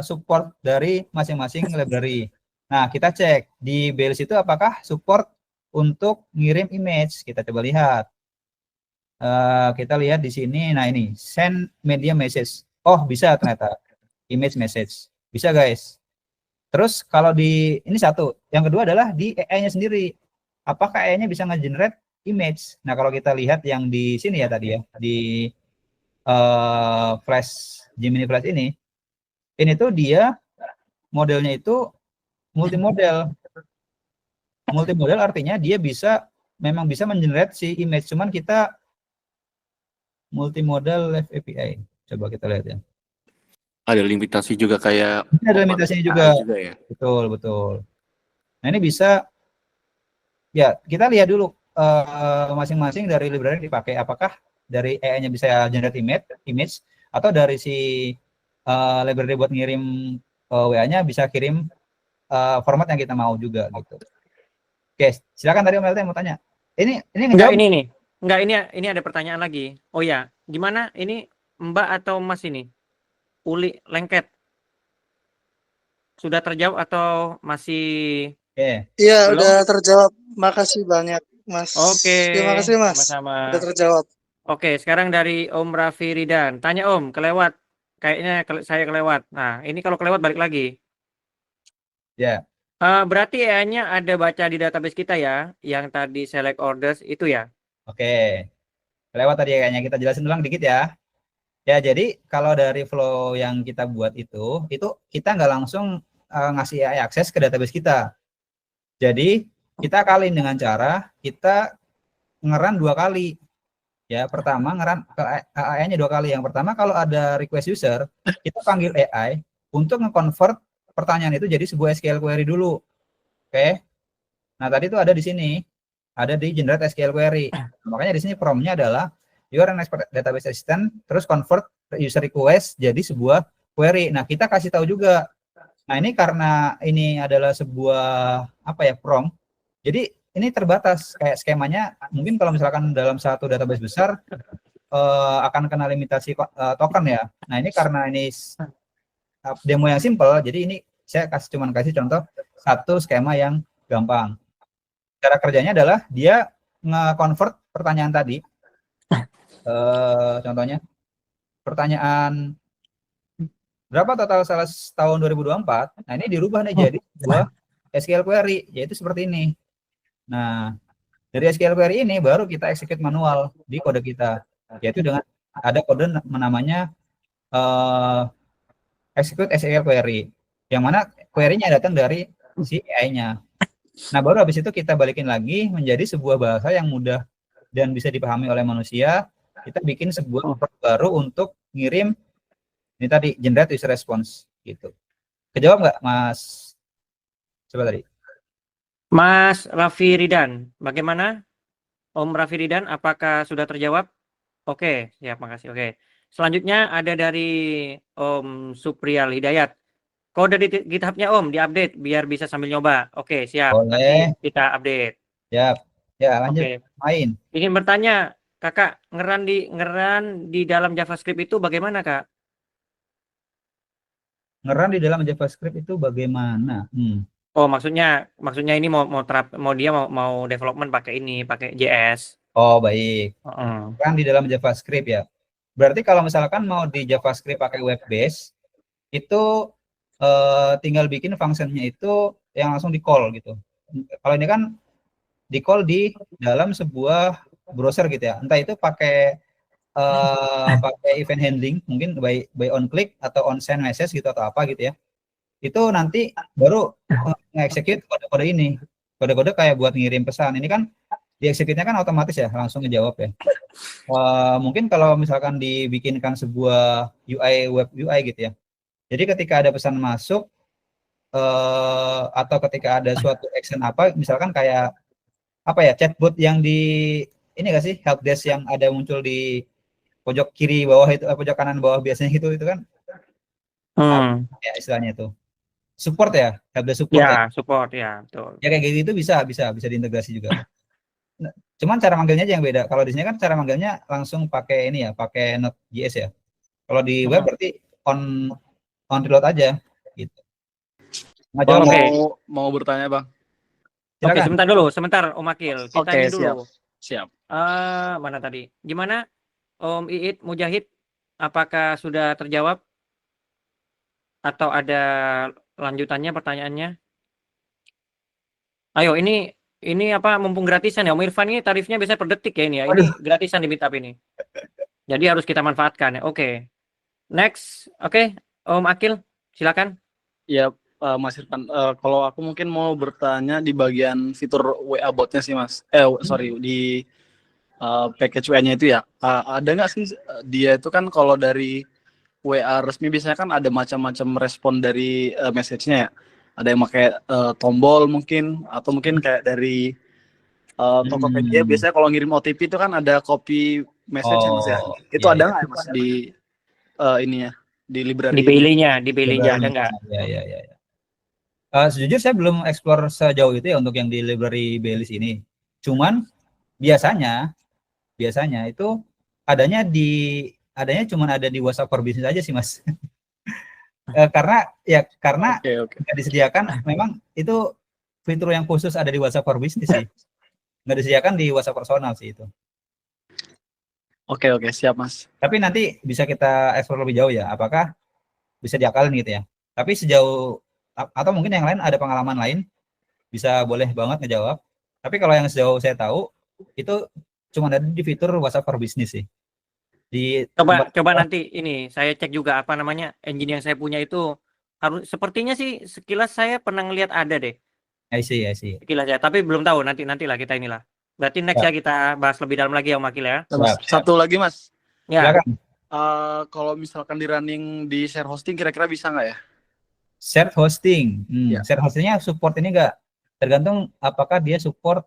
Speaker 1: support dari masing-masing library. Nah, kita cek di BLS itu apakah support untuk ngirim image. Kita coba lihat. Kita lihat di sini. Nah, ini send media message. Oh, bisa ternyata image message. Bisa, guys. Terus kalau di ini satu, yang kedua adalah di AI-nya sendiri. Apakah AI-nya bisa nge-generate image? Nah, kalau kita lihat yang di sini ya tadi ya, di Flash Gemini Flash ini tuh dia modelnya itu multimodel. Multimodel artinya dia memang bisa mengenerate si image, cuman kita multimodal live API. Coba kita lihat ya.
Speaker 2: Ada limitasi juga kayak.
Speaker 1: Ada limitasinya juga ya. Betul. Nah, ini bisa ya kita lihat dulu masing-masing dari library dipakai, apakah dari AI-nya bisa generate image atau dari si library buat ngirim WA-nya bisa kirim format yang kita mau juga gitu. Oke, silakan tadi Om LT mau tanya. Ini
Speaker 4: enggak ini nih. Enggak, ini ada pertanyaan lagi. Oh ya, gimana ini Mbak atau Mas ini? Uli Lengket. Sudah terjawab atau masih?
Speaker 1: Oke.
Speaker 8: Iya,
Speaker 4: belum?
Speaker 8: udah terjawab. Makasih banyak, Mas.
Speaker 4: Oke.
Speaker 8: Terima kasih, Mas.
Speaker 4: Sama-sama.
Speaker 8: Udah terjawab.
Speaker 4: Oke, sekarang dari Om Raffi Ridan. Tanya Om, kelewat. Kayaknya saya kelewat. Nah, ini kalau kelewat balik lagi.
Speaker 1: Ya.
Speaker 4: Berarti AI-nya ada baca di database kita ya, yang tadi select orders itu ya?
Speaker 1: Oke. Lewat tadi kayaknya kita jelasin ulang dikit ya. Ya, jadi kalau dari flow yang kita buat itu kita nggak langsung ngasih AI akses ke database kita. Jadi kita kaliin dengan cara kita ngeran 2 kali. Ya, pertama ngeran ke AI-nya 2 kali. Yang pertama kalau ada request user, kita panggil AI untuk nge-convert pertanyaan itu jadi sebuah SQL query dulu. Oke. Nah, tadi itu ada di sini. Ada di generate SQL query. Makanya di sini prompt-nya adalah you are an expert database assistant, terus convert user request jadi sebuah query. Nah, kita kasih tahu juga. Nah, ini karena ini adalah sebuah prompt. Jadi ini terbatas kayak skemanya. Mungkin kalau misalkan dalam satu database besar akan kena limitasi token ya. Nah, ini karena ini demo yang simple, jadi ini saya cuman kasih contoh satu skema yang gampang. Cara kerjanya adalah dia nge-convert pertanyaan tadi. Contohnya pertanyaan berapa total sales tahun 2024? Nah, ini dirubah nih jadi sebuah SQL query, yaitu seperti ini. Nah, dari SQL query ini baru kita execute manual di kode kita, yaitu dengan ada kode namanya execute SQL query, yang mana query-nya datang dari si AI-nya. Nah, baru habis itu kita balikin lagi menjadi sebuah bahasa yang mudah dan bisa dipahami oleh manusia. Kita bikin sebuah prompt baru untuk ngirim ini tadi generate user response gitu. Kejawab nggak, Mas? Coba tadi.
Speaker 4: Mas Raffi Ridan, bagaimana? Om Raffi Ridan, apakah sudah terjawab? Oke, siap, makasih. Oke. Selanjutnya ada dari Om Supriyal Hidayat. Kode di GitHub-nya Om diupdate biar bisa sambil nyoba. Oke, siap.
Speaker 1: Boleh.
Speaker 4: Nanti kita update.
Speaker 1: Siap. Ya, lanjut.
Speaker 4: Oke.
Speaker 1: Main.
Speaker 4: Ingin bertanya, Kakak, ngeran di dalam JavaScript itu bagaimana, Kak?
Speaker 1: Ngeran di dalam JavaScript itu bagaimana?
Speaker 4: Oh, maksudnya ini mau dia mau development pakai JS.
Speaker 1: Oh, baik. Kan di dalam JavaScript ya. Berarti kalau misalkan mau di JavaScript pakai web base, itu tinggal bikin functionnya itu yang langsung di call gitu. Kalau ini kan di call di dalam sebuah browser gitu ya. Entah itu pakai event handling, mungkin by on click atau on send message gitu atau apa gitu ya. Itu nanti baru nge-execute kode-kode ini. Kode-kode kayak buat ngirim pesan. Ini kan di-execute-nya kan otomatis ya, langsung ngejawab ya. Mungkin kalau misalkan dibikinkan sebuah UI, web UI gitu ya. Jadi ketika ada pesan masuk, atau ketika ada suatu action misalkan kayak chatbot yang di ini nggak sih, helpdesk yang ada muncul di pojok kiri bawah itu, pojok kanan bawah biasanya gitu, itu kan ya istilahnya itu support ya, helpdesk support
Speaker 4: ya. Support ya, betul.
Speaker 1: Ya kayak gitu bisa diintegrasi juga. Nah, cuman cara manggilnya aja yang beda. Kalau di sini kan cara manggilnya langsung pakai ini ya, pakai Node.js ya. Kalau di web berarti on reload aja gitu.
Speaker 3: Mau bertanya, Bang.
Speaker 4: Oke, sebentar Om Akil. Kita ini dulu.
Speaker 3: Siap.
Speaker 4: Mana tadi? Gimana Om Iit Mujahid? Apakah sudah terjawab? Atau ada lanjutannya pertanyaannya? Ayo, ini mumpung gratisan ya. Om Irfan ini tarifnya biasanya per detik ya ini ya. Ini gratisan di Meetup ini. Jadi harus kita manfaatkan ya. Oke. Next. Oke. Om Akil, silakan.
Speaker 3: Ya, Mas Irfan. Kalau aku mungkin mau bertanya di bagian fitur WA botnya sih, Mas. Di package WA-nya itu ya. Ada nggak sih dia itu kan kalau dari WA resmi biasanya kan ada macam-macam respon dari message-nya ya. Ada yang pakai tombol mungkin, atau mungkin kayak dari Tokopedia biasanya kalau ngirim OTP itu kan ada copy message Mas ya. Itu ada nggak ya Mas di ininya di library.
Speaker 4: Di Bailey-nya ada nggak?
Speaker 1: Ya. Sejujurnya saya belum explore sejauh itu ya untuk yang di library Bailey ini. Cuman biasanya itu adanya cuman ada di WhatsApp for Business aja sih, Mas. Karena nggak disediakan, memang itu fitur yang khusus ada di WhatsApp for Business sih. Nggak disediakan di WhatsApp personal sih itu.
Speaker 3: Oke, siap Mas.
Speaker 1: Tapi nanti bisa kita explore lebih jauh ya, apakah bisa diakalin gitu ya. Tapi sejauh, atau mungkin yang lain ada pengalaman lain, bisa boleh banget ngejawab. Tapi kalau yang sejauh saya tahu, itu cuma ada di fitur WhatsApp for Business sih.
Speaker 4: Coba nanti ini saya cek juga apa namanya engine yang saya punya itu harus sepertinya sih sekilas saya pernah ngelihat ada deh.
Speaker 1: I see.
Speaker 4: Sekilas ya, tapi belum tahu nantilah kita inilah. Berarti next ya kita bahas lebih dalam lagi ya Om Akil ya.
Speaker 3: Satu lagi Mas.
Speaker 4: Ya.
Speaker 3: Kalau misalkan di running di share hosting kira-kira bisa nggak ya?
Speaker 1: Share hosting.
Speaker 3: Ya.
Speaker 1: Share hostingnya support ini nggak? Tergantung apakah dia support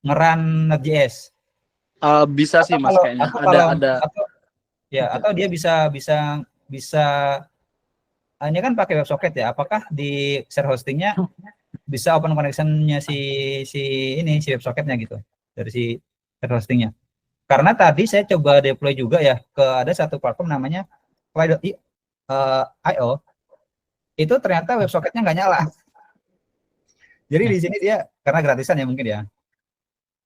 Speaker 1: ngeran Node.js.
Speaker 3: Bisa sih Mas kayaknya.
Speaker 1: Atau dia bisa hanya kan pakai WebSocket ya. Apakah di share hostingnya bisa open connection-nya si WebSocket-nya gitu dari si share hostingnya. Karena tadi saya coba deploy juga ya ke ada satu platform namanya Fly.io. Itu ternyata WebSocket-nya nggak nyala. Jadi di sini dia karena gratisan ya mungkin ya.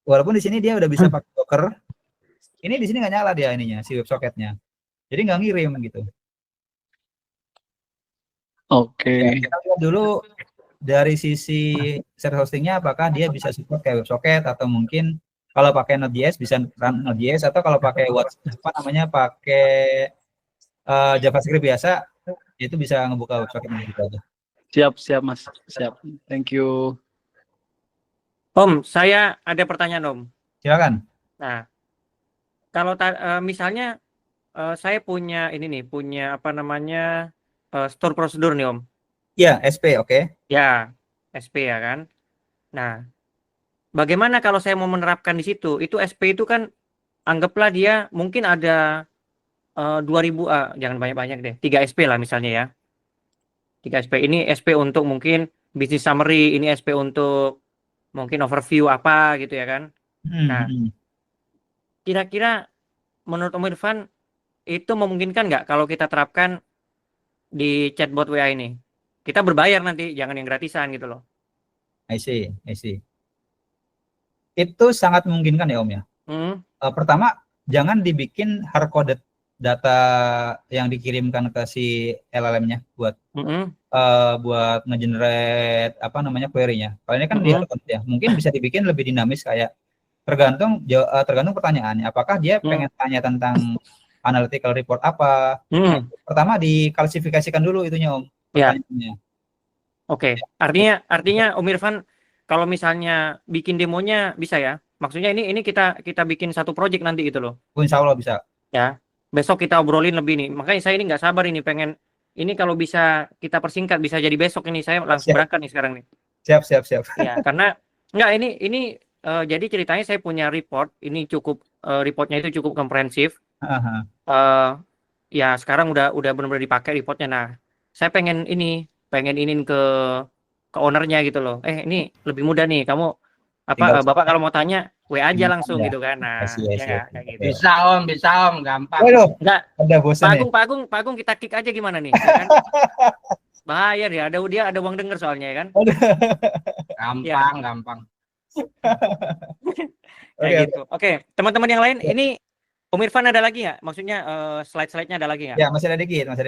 Speaker 1: Walaupun di sini dia udah bisa pakai Docker, ini di sini nggak nyala dia ininya si WebSocket-nya. Jadi nggak ngirim gitu.
Speaker 3: Oke.
Speaker 1: Ya, kita lihat dulu dari sisi share hostingnya apakah dia bisa support kayak WebSocket atau mungkin kalau pakai Node.js bisa run Node.js atau kalau pakai pakai JavaScript biasa itu bisa ngebuka WebSocket gitu aja.
Speaker 3: Siap Mas. Siap. Thank you.
Speaker 4: Om, saya ada pertanyaan Om.
Speaker 1: Silakan.
Speaker 4: Nah, kalau misalnya saya punya apa namanya store prosedur nih Om.
Speaker 1: Iya, SP, oke.
Speaker 4: Ya, SP ya kan. Nah, bagaimana kalau saya mau menerapkan di situ? Itu SP itu kan anggaplah dia mungkin ada 2000 jangan banyak-banyak deh. 3 SP lah misalnya ya. 3 SP ini SP untuk mungkin business summary, ini SP untuk mungkin overview apa gitu ya kan. Nah, kira-kira menurut Om Irfan itu memungkinkan nggak kalau kita terapkan di chatbot WA ini? Kita berbayar nanti, jangan yang gratisan gitu loh.
Speaker 1: I see. Itu sangat memungkinkan ya Om ya. Pertama, jangan dibikin hard-coded data yang dikirimkan ke si LLM-nya buat ngegenerate apa namanya query-nya. Kalau ini kan dia ya, mungkin bisa dibikin lebih dinamis kayak tergantung pertanyaannya. Apakah dia pengen tanya tentang analytical report apa? Pertama diklasifikasikan dulu itunya Om. Pertanyaannya.
Speaker 4: Oke. Artinya Om Irfan kalau misalnya bikin demonya bisa ya? Maksudnya ini kita bikin satu project nanti gitu loh.
Speaker 1: Insya Allah bisa. Ya.
Speaker 4: Besok kita obrolin lebih nih. Makanya saya ini nggak sabar ini pengen ini kalau bisa kita persingkat bisa jadi besok ini saya langsung berangkat nih sekarang nih.
Speaker 1: Siap.
Speaker 4: Ya, karena enggak ini jadi ceritanya saya punya report ini cukup reportnya itu cukup komprehensif. Ya sekarang udah benar-benar dipakai reportnya. Nah, saya pengen inin ke ownernya gitu loh. Ini lebih mudah nih kamu Bapak kalau mau tanya WA aja langsung gitu kan. Nah, ya kayak gitu.
Speaker 6: Bisa Om, gampang.
Speaker 4: Enggak.
Speaker 1: Ada bosan
Speaker 4: Pak Agung kita kick aja gimana nih? Ya kan? Bahaya dia ada uang denger soalnya ya kan.
Speaker 6: Gampang.
Speaker 4: Gitu. Oke, teman-teman yang lain ini Om Irfan ada lagi nggak? Maksudnya slide-nya ada lagi nggak?
Speaker 1: Ya, masih ada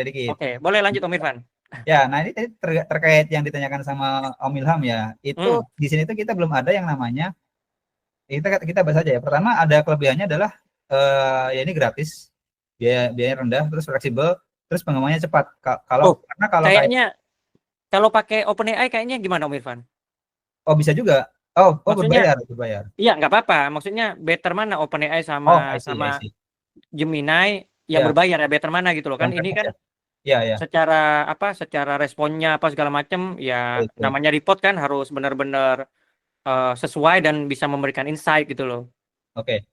Speaker 1: dikit.
Speaker 4: Oke, boleh lanjut Om Irfan.
Speaker 1: Ya, nah ini tadi terkait yang ditanyakan sama Om Ilham ya. Itu di sini tuh kita belum ada yang namanya kita bahas aja ya. Pertama ada kelebihannya adalah ya ini gratis, biaya rendah, terus fleksibel, terus pengembangannya cepat.
Speaker 4: Kalau pakai OpenAI kayaknya gimana Om Irfan?
Speaker 1: Oh bisa juga. Oh
Speaker 4: maksudnya,
Speaker 1: berbayar.
Speaker 4: Iya nggak apa-apa. Maksudnya better mana OpenAI sama Gemini yang berbayar ya better mana gitu loh kan? Ini kan secara responnya apa segala macam ya betul. Namanya report kan harus benar-benar sesuai dan bisa memberikan insight gitu loh.
Speaker 1: Oke.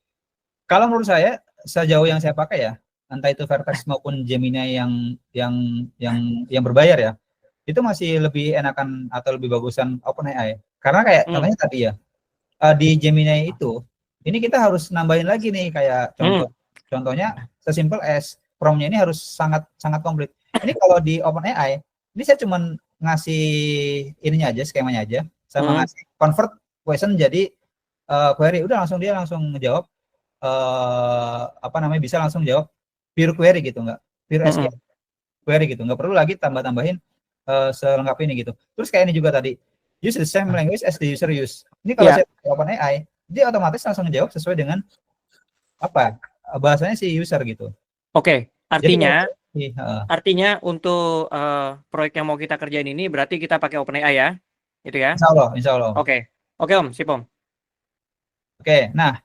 Speaker 1: Kalau menurut saya sejauh yang saya pakai ya entah itu Vertex maupun Gemini yang berbayar ya, itu masih lebih enakan atau lebih bagusan OpenAI. Karena kayak contohnya tadi ya, di Gemini itu, ini kita harus nambahin lagi nih kayak contohnya sesimpel as prompt-nya ini harus sangat komplit. Ini kalau di OpenAI, ini saya cuman ngasih ininya aja, skemanya aja, sama ngasih convert question jadi query, udah langsung dia langsung ngejawab bisa langsung jawab pure query gitu, nggak pure SQL query gitu, nggak perlu lagi tambah-tambahin selengkap ini gitu. Terus kayak ini juga tadi, use the same language as the user use. Ini kalau saya OpenAI, dia otomatis langsung ngejawab sesuai dengan bahasanya si user gitu.
Speaker 4: Oke, artinya
Speaker 1: Jadi,
Speaker 4: artinya untuk proyek yang mau kita kerjain ini berarti kita pakai OpenAI ya, itu ya?
Speaker 1: Insya Allah.
Speaker 4: Oke, Om, sip Om.
Speaker 1: Oke, nah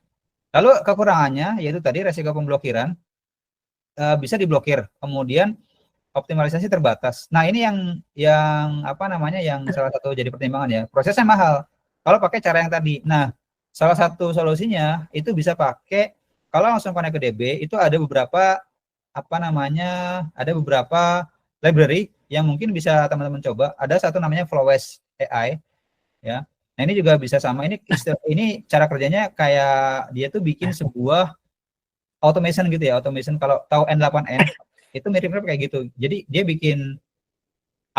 Speaker 1: lalu kekurangannya yaitu tadi resiko pemblokiran, bisa diblokir, kemudian optimalisasi terbatas. Nah ini yang salah satu jadi pertimbangan ya, prosesnya mahal kalau pakai cara yang tadi. Nah salah satu solusinya itu bisa pakai, kalau langsung connect ke DB itu ada beberapa library yang mungkin bisa teman-teman coba. Ada satu namanya Flowes AI ya. Nah ini juga bisa sama, ini cara kerjanya kayak dia tuh bikin sebuah automation gitu ya, automation. Kalau tahu N8N itu mirip-mirip kayak gitu. Jadi dia bikin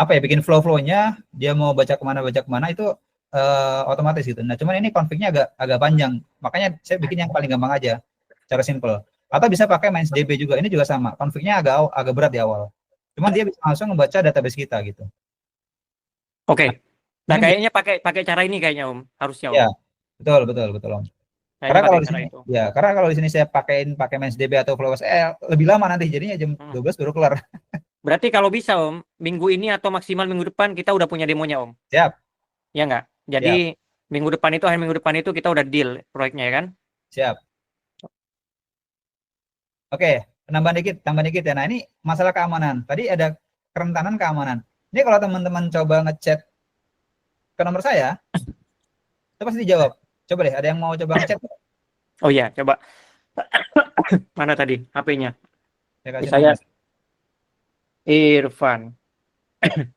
Speaker 1: bikin flow-nya, dia mau baca kemana itu otomatis gitu. Nah cuman ini konfliknya agak panjang, makanya saya bikin yang paling gampang aja, cara simple. Atau bisa pakai MainsDB juga, ini juga sama, konfliknya agak berat di awal, cuman dia bisa langsung membaca database kita gitu.
Speaker 4: Oke. Nah kayaknya pakai cara ini kayaknya Om, harusnya Om.
Speaker 1: Ya, betul Om. Karena kalau di sini saya pakai MainsDB atau Flowes lebih lama nanti, jadinya jam 12 baru kelar.
Speaker 4: Berarti kalau bisa Om, minggu ini atau maksimal minggu depan kita udah punya demonya Om.
Speaker 1: Siap.
Speaker 4: Ya nggak? Jadi minggu depan itu kita udah deal proyeknya ya kan?
Speaker 1: Siap. Oke, tambah dikit ya. Nah ini masalah keamanan. Tadi ada kerentanan keamanan. Ini kalau teman-teman coba ngechat ke nomor saya, itu pasti dijawab. Coba deh, ada yang mau coba ngechat?
Speaker 4: Oh iya, coba. Mana tadi HP-nya?
Speaker 1: Saya
Speaker 4: Irfan.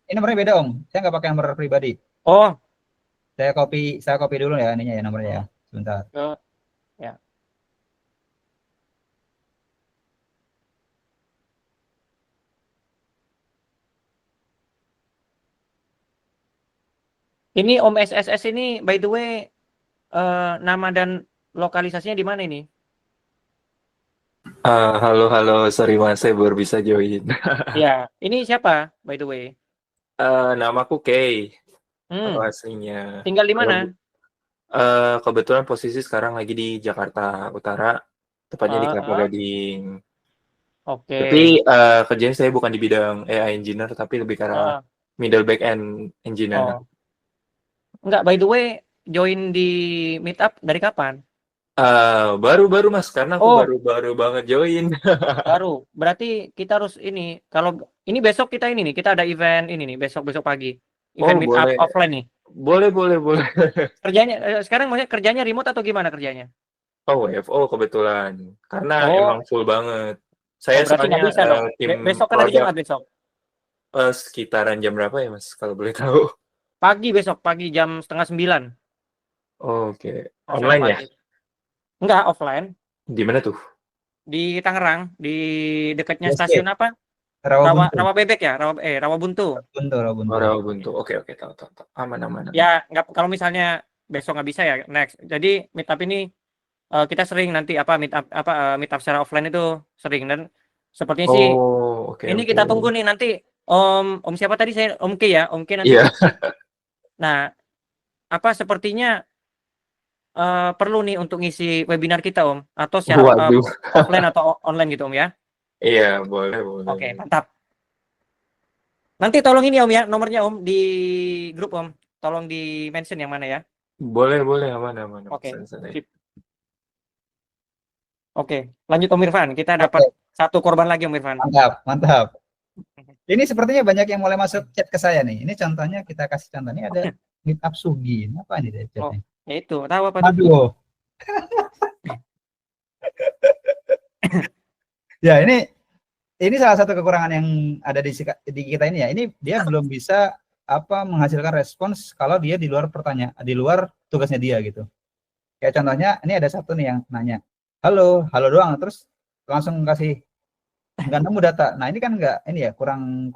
Speaker 1: Ini nomornya beda Om. Saya nggak pakai nomor pribadi.
Speaker 4: Oh.
Speaker 1: Saya copy dulu ya ininya ya, nomornya ya. Sebentar.
Speaker 4: Ya. Ini Om SSS ini by the way nama dan lokalisasinya di mana ini?
Speaker 9: Halo, sorry Mas, saya baru bisa join.
Speaker 4: Ya, ini siapa by the way?
Speaker 9: Namaku Kay, aslinya.
Speaker 4: Tinggal di mana?
Speaker 9: Kebetulan posisi sekarang lagi di Jakarta Utara, tepatnya di Kelapa Gading.
Speaker 4: Oke.
Speaker 9: Tapi kerjanya saya bukan di bidang AI engineer, tapi lebih ke arah middle back end engineer.
Speaker 4: Enggak, by the way, join di meetup dari kapan?
Speaker 9: Baru Mas, karena aku baru banget join.
Speaker 4: Baru. Berarti kita harus ini, kalau ini besok kita kita ada event ini nih, besok pagi. Event meetup offline nih.
Speaker 9: Boleh.
Speaker 4: Kerjanya sekarang maksudnya kerjanya remote atau gimana kerjanya?
Speaker 9: WFO kebetulan. Karena emang full banget. Saya
Speaker 4: soalnya bisa dong. Besok kan hari Jumat besok.
Speaker 9: Sekitaran jam berapa ya Mas, kalau boleh tahu?
Speaker 4: Pagi jam 8:30.
Speaker 9: Oke. Online ya?
Speaker 4: Enggak, offline.
Speaker 9: Di mana tuh?
Speaker 4: Di Tangerang, di dekatnya stasiun apa? Rawa Bebek ya, Rawa Buntu.
Speaker 9: Rawa Buntu. Oke, tahu. Aman.
Speaker 4: Ya, nggak, kalau misalnya besok nggak bisa ya next. Jadi meetup ini kita sering nanti meetup secara offline itu sering, dan sepertinya sih ini kita tunggu nih nanti Om siapa tadi, saya Om K ya, Om K nanti.
Speaker 9: Iya.
Speaker 4: Nah, sepertinya perlu nih untuk ngisi webinar kita Om, atau secara offline atau online gitu Om ya?
Speaker 9: Iya, boleh.
Speaker 4: Oke, mantap. Nanti tolong ini Om ya, nomornya Om di grup Om, tolong di mention yang mana ya?
Speaker 9: Boleh, aman.
Speaker 4: Oke, sip. Oke, lanjut Om Irfan, kita dapat satu korban lagi Om Irfan.
Speaker 1: Mantap. Ini sepertinya banyak yang mulai masuk chat ke saya nih. Ini contohnya, kita kasih contoh. Ini ada meetup Sugi. Apa ini deh chatnya?
Speaker 4: Ya itu, tahu apa?
Speaker 1: Aduh. Ya ini ini salah satu kekurangan yang ada di kita ini ya. Ini dia belum bisa menghasilkan respons kalau dia di luar di luar tugasnya dia gitu. Kayak contohnya ini ada satu nih yang nanya, halo doang, terus langsung kasih nggak nemu data. Nah ini kan ini ya kurang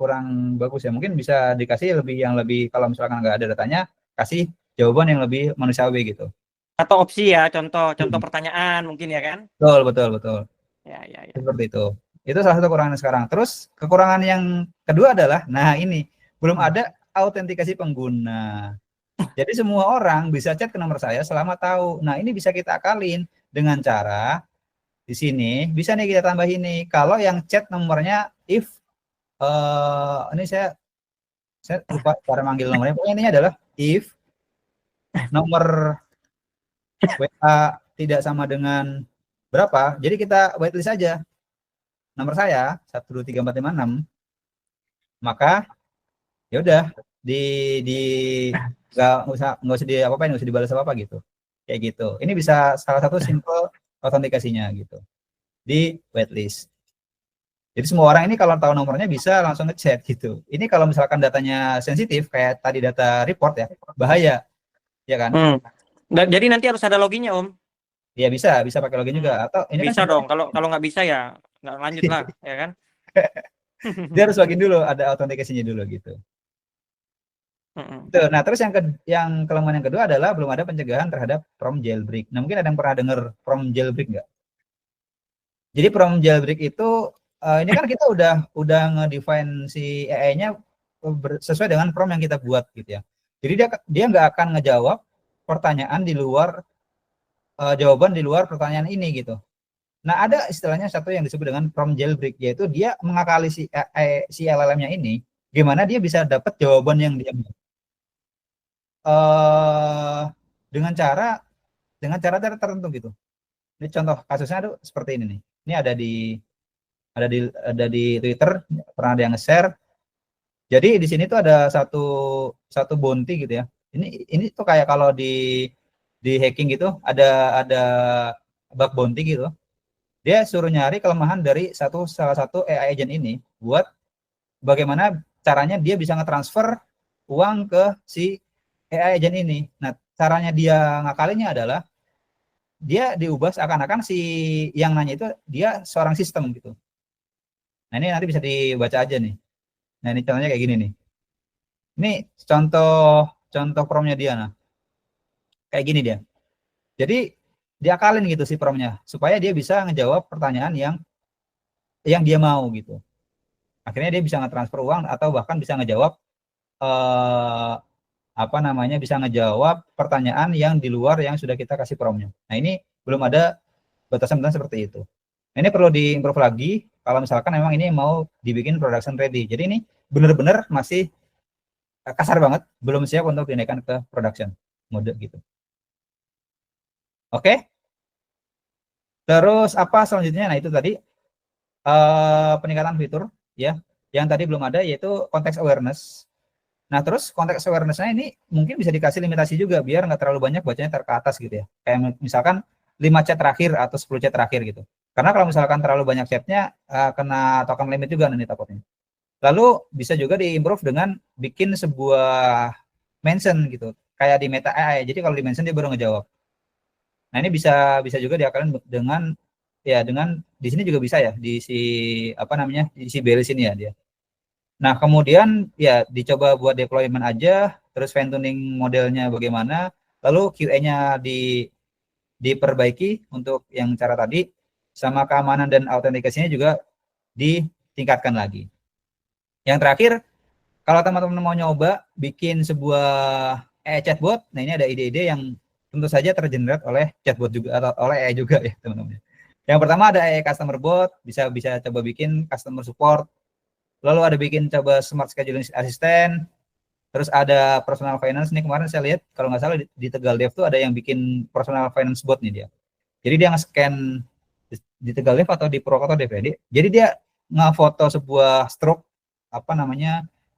Speaker 1: bagus ya. Mungkin bisa dikasih yang lebih kalau misalkan nggak ada datanya, kasih jawaban yang lebih manusiawi gitu.
Speaker 4: Atau opsi ya, contoh pertanyaan mungkin ya kan?
Speaker 1: Betul.
Speaker 4: Ya.
Speaker 1: Seperti itu. Itu salah satu kekurangan sekarang. Terus kekurangan yang kedua adalah, nah ini belum ada autentikasi pengguna. Jadi semua orang bisa chat ke nomor saya selama tahu. Nah ini bisa kita akalin dengan cara di sini bisa nih kita tambah ini. Kalau yang chat nomornya if ini saya lupa cara manggil nomornya. Pokoknya ini adalah if nomor WA tidak sama dengan berapa, jadi kita whitelist saja nomor saya 123456, maka ya udah nggak usah diapapain, nggak usah dibalas apa gitu, kayak gitu. Ini bisa salah satu simple autentikasinya gitu di whitelist. Jadi semua orang ini kalau tahu nomornya bisa langsung ngechat gitu. Ini kalau misalkan datanya sensitif kayak tadi data report ya, bahaya ya kan.
Speaker 4: Jadi nanti harus ada loginnya Om.
Speaker 1: Ya bisa pakai login juga, atau ini
Speaker 4: bisa
Speaker 1: kan
Speaker 4: dong. Kalau nggak bisa ya nggak lanjut lah ya kan.
Speaker 1: Dia harus login dulu, ada autentikasinya dulu gitu. Nah terus yang kelemahan yang kedua adalah belum ada pencegahan terhadap prom jailbreak. Nah mungkin ada yang pernah dengar prom jailbreak nggak? Jadi prom jailbreak itu ini kan kita udah nge-define si AI-nya sesuai dengan prom yang kita buat gitu ya. Jadi dia nggak akan ngejawab pertanyaan di luar jawaban di luar pertanyaan ini gitu. Nah ada istilahnya satu yang disebut dengan prom jailbreak, yaitu dia mengakali si LLM-nya ini gimana dia bisa dapat jawaban yang dia dengan cara tertentu gitu. Ini contoh kasusnya tuh seperti ini nih. Ini ada di Twitter, pernah ada yang nge-share. Jadi di sini tuh ada satu bounty gitu ya. Ini tuh kayak kalau di hacking gitu, ada bug bounty gitu. Dia suruh nyari kelemahan dari salah satu AI agent ini buat bagaimana caranya dia bisa nge-transfer uang ke si AI agent ini. Nah, caranya dia ngakalinya adalah dia diubah seakan-akan si yang nanya itu dia seorang sistem gitu. Nah, ini nanti bisa dibaca aja nih. Nah, ini contohnya kayak gini nih. Ini contoh promnya dia. Nah, kayak gini dia. Jadi diakalin gitu si promnya supaya dia bisa ngejawab pertanyaan yang dia mau gitu. Akhirnya dia bisa nge-transfer uang atau bahkan bisa ngejawab bisa ngejawab pertanyaan yang di luar yang sudah kita kasih promnya. Nah ini belum ada batasan-batasan seperti itu. Nah, ini perlu diimprove lagi kalau misalkan memang ini mau dibikin production ready. Jadi ini benar-benar masih kasar banget, belum siap untuk dinaikkan ke production mode gitu. Oke. Terus apa selanjutnya? Nah itu tadi peningkatan fitur ya. Yang tadi belum ada yaitu context awareness. Nah terus context awareness-nya ini mungkin bisa dikasih limitasi juga biar nggak terlalu banyak bacanya ke atas gitu ya. Kayak misalkan 5 chat terakhir atau 10 chat terakhir gitu. Karena kalau misalkan terlalu banyak chatnya kena token limit juga nanti takutnya. Lalu bisa juga diimprove dengan bikin sebuah mention gitu. Kayak di Meta AI. Jadi kalau di mention dia baru ngejawab. Nah ini bisa juga diakalin dengan di sini juga bisa ya di si Bell sini ya dia. Nah kemudian ya dicoba buat deployment aja, terus fine tuning modelnya bagaimana, lalu QA-nya diperbaiki untuk yang cara tadi, sama keamanan dan autentikasinya juga ditingkatkan lagi. Yang terakhir, kalau teman-teman mau nyoba bikin sebuah AI chatbot, nah ini ada ide-ide yang tentu saja tergenerate oleh chatbot juga atau oleh AI juga ya teman-teman. Yang pertama ada AI customer bot, bisa coba bikin customer support. Lalu ada bikin coba smart scheduling assistant. Terus ada personal finance nih, kemarin saya lihat kalau nggak salah di Tegal Dev tuh ada yang bikin personal finance bot nih dia. Jadi dia nge-scan di Tegal Dev atau di Purwokerto Dev ya. Jadi dia nge-foto sebuah stroke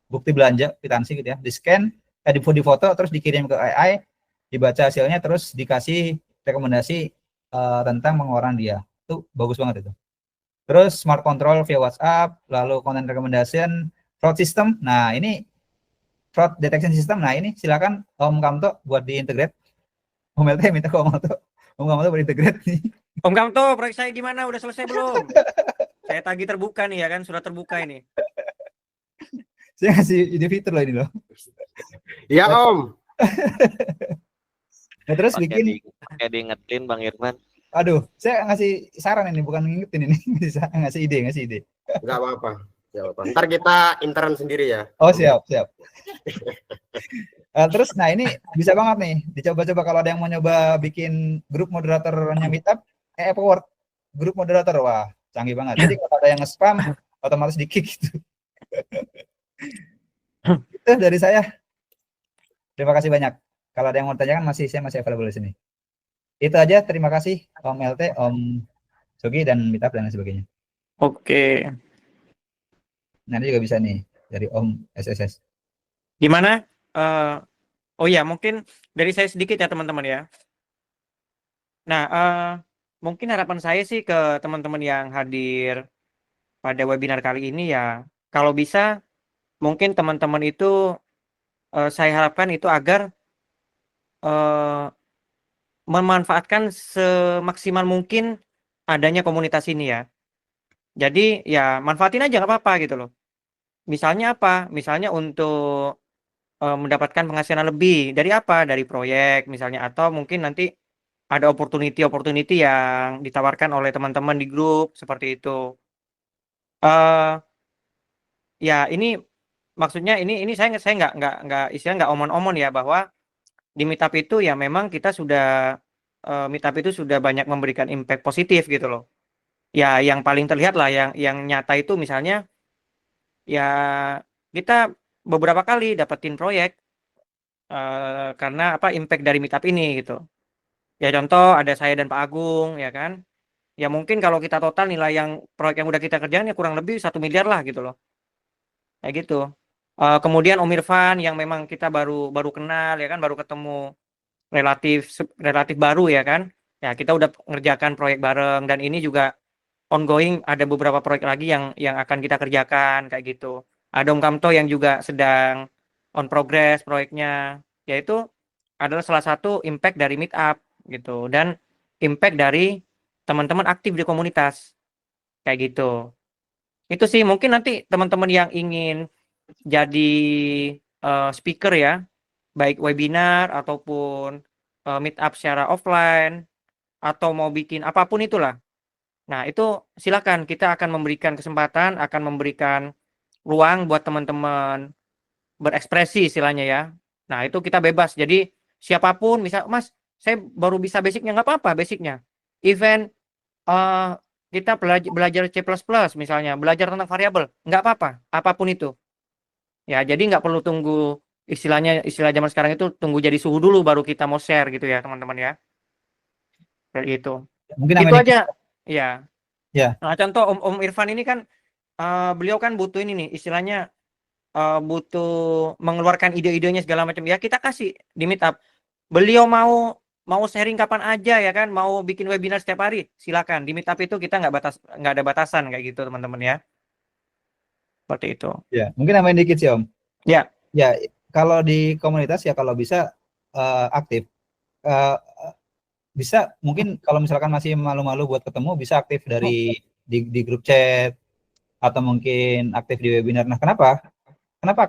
Speaker 1: bukti belanja kwitansi gitu ya, di-scan, di foto terus dikirim ke AI, dibaca hasilnya terus dikasih rekomendasi tentang pengeluaran dia. Itu bagus banget itu. Terus smart control via WhatsApp, lalu content recommendation, fraud system. Nah, ini fraud detection system. Nah, ini silakan Om Kamto buat diintegrate. Om LT minta ke Om Kamto buat integrate nih.
Speaker 4: Om Kamto, proyek saya gimana? Udah selesai belum? Saya tagih terbuka nih ya kan, sudah terbuka ini.
Speaker 1: Saya ngasih ide fitur loh ini loh.
Speaker 10: Iya Om.
Speaker 1: Nah, terus bikin
Speaker 11: Pakai diingetin Bang Irfan.
Speaker 1: Aduh, saya ngasih saran ini, bukan ngingetin ini. ngasih ide.
Speaker 10: Enggak apa-apa. Ntar kita intern sendiri ya.
Speaker 1: Oh, siap. Terus, nah ini bisa banget nih, dicoba-coba kalau ada yang mau nyoba bikin grup moderatornya Meetup, forward grup moderator, wah canggih banget. Jadi kalau ada yang nge-spam, otomatis di-kick gitu. Itu dari saya. Terima kasih banyak. Kalau ada yang mau tanyakan, saya masih available di sini. Itu aja, terima kasih Om LT, Om Sugi, dan Meetup dan lain sebagainya.
Speaker 4: Oke.
Speaker 1: Nanti juga bisa nih dari Om SSS.
Speaker 4: Gimana? Oh ya, mungkin dari saya sedikit ya teman-teman ya. Nah, mungkin harapan saya sih ke teman-teman yang hadir pada webinar kali ini ya, kalau bisa mungkin teman-teman itu saya harapkan itu agar memanfaatkan semaksimal mungkin adanya komunitas ini ya. Jadi ya manfaatin aja nggak apa-apa gitu loh. Misalnya apa? Misalnya untuk mendapatkan penghasilan lebih dari apa? Dari proyek misalnya, atau mungkin nanti ada opportunity yang ditawarkan oleh teman-teman di grup seperti itu. Ya ini maksudnya ini saya nggak istilah nggak omon-omon ya, bahwa di Meetup itu ya memang kita sudah Meetup itu sudah banyak memberikan impact positif gitu loh. Ya yang paling terlihat lah yang nyata itu misalnya ya kita beberapa kali dapetin proyek karena apa impact dari Meetup ini gitu. Ya contoh ada saya dan Pak Agung ya kan. Ya mungkin kalau kita total nilai yang proyek yang udah kita kerjain ya kurang lebih 1 miliar lah gitu loh. Kayak gitu. Kemudian Om Irfan yang memang kita baru kenal ya kan, baru ketemu relatif baru ya kan. Ya kita udah ngerjakan proyek bareng, dan ini juga ongoing, ada beberapa proyek lagi yang akan kita kerjakan kayak gitu. Ada Om Kamto yang juga sedang on progress proyeknya, yaitu adalah salah satu impact dari Meetup gitu, dan impact dari teman-teman aktif di komunitas kayak gitu. Itu sih mungkin nanti teman-teman yang ingin jadi speaker ya, baik webinar ataupun Meetup secara offline atau mau bikin apapun itulah. Nah, itu silakan, kita akan memberikan kesempatan, akan memberikan ruang buat teman-teman berekspresi istilahnya ya. Nah, itu kita bebas. Jadi siapapun, misal Mas, saya baru bisa basicnya, nggak apa-apa basicnya. Event kita belajar C++ misalnya, belajar tentang variabel, nggak apa-apa, apapun itu. Ya, jadi nggak perlu tunggu istilah zaman sekarang itu tunggu jadi suhu dulu baru kita mau share gitu ya teman-teman ya. Kayak gitu.
Speaker 1: Mungkin
Speaker 4: itu aja. Ya.
Speaker 1: Ya.
Speaker 4: Nah, contoh Om Irfan ini kan beliau kan butuh ini nih, istilahnya butuh mengeluarkan ide-idenya segala macam. Ya kita kasih di Meetup. Beliau mau sharing kapan aja ya kan, mau bikin webinar setiap hari, silakan. Di Meetup itu kita nggak ada batasan kayak gitu teman-teman ya. Seperti itu.
Speaker 1: Ya, mungkin nambahin dikit sih Om.
Speaker 4: Ya.
Speaker 1: Ya, kalau di komunitas ya kalau bisa aktif. Bisa mungkin kalau misalkan masih malu-malu buat ketemu, bisa aktif dari di grup chat atau mungkin aktif di webinar. Nah, kenapa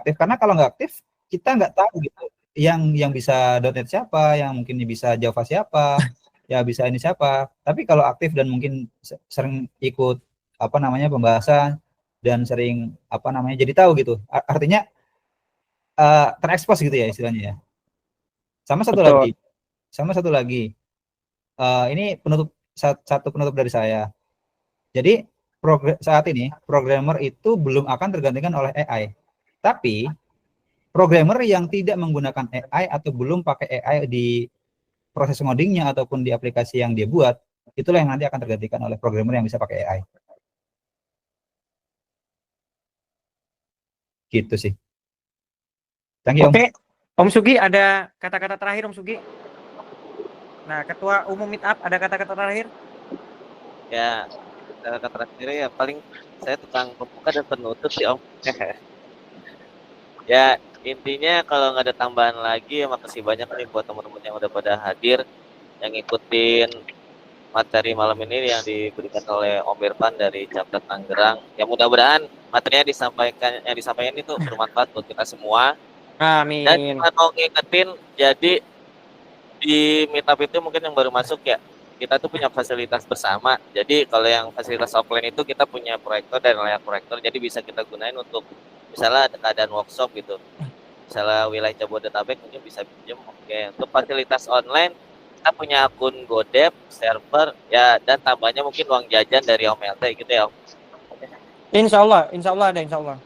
Speaker 1: aktif? Karena kalau nggak aktif kita nggak tahu gitu yang bisa .NET siapa, yang mungkin bisa Java siapa, ya bisa ini siapa. Tapi kalau aktif dan mungkin sering ikut pembahasan dan sering jadi tahu gitu, artinya terekspos gitu ya istilahnya ya. Sama satu lagi ini satu penutup dari saya. Jadi saat ini programmer itu belum akan tergantikan oleh AI. Tapi programmer yang tidak menggunakan AI atau belum pakai AI di proses ngodingnya ataupun di aplikasi yang dia buat, itulah yang nanti akan tergantikan oleh programmer yang bisa pakai AI. Gitu sih. Thank you, Om.
Speaker 4: Oke. Om Sugi ada kata-kata terakhir Om Sugi? Nah, Ketua Umum Meetup ada kata-kata terakhir?
Speaker 11: Ya, kata sendiri ya paling saya tukang pembuka dan penutup sih Om. Ya intinya kalau nggak ada tambahan lagi ya makasih banyak nih buat teman-teman yang udah pada hadir, yang ngikutin materi malam ini yang diberikan oleh Om Irfan dari Chapter Tangerang. Ya mudah-mudahan materinya yang disampaikan itu bermanfaat buat kita semua.
Speaker 4: Amin.
Speaker 11: Dan kita mau ngingetin, jadi di meetup itu mungkin yang baru masuk ya, kita tuh punya fasilitas bersama. Jadi kalau yang fasilitas offline itu kita punya proyektor dan layar proyektor, jadi bisa kita gunain untuk misalnya ada keadaan workshop gitu. Misalnya wilayah Jabodetabek mungkin bisa pinjam. Oke, untuk fasilitas online kita punya akun Godep, server, ya dan tambahnya mungkin uang jajan dari Om LT gitu ya Om.
Speaker 4: Insya Allah ada insya Allah.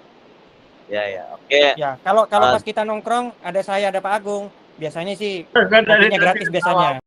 Speaker 11: Ya, oke.
Speaker 4: Ya, kalau pas kita nongkrong ada saya ada Pak Agung, biasanya sih kopinya gratis biasanya.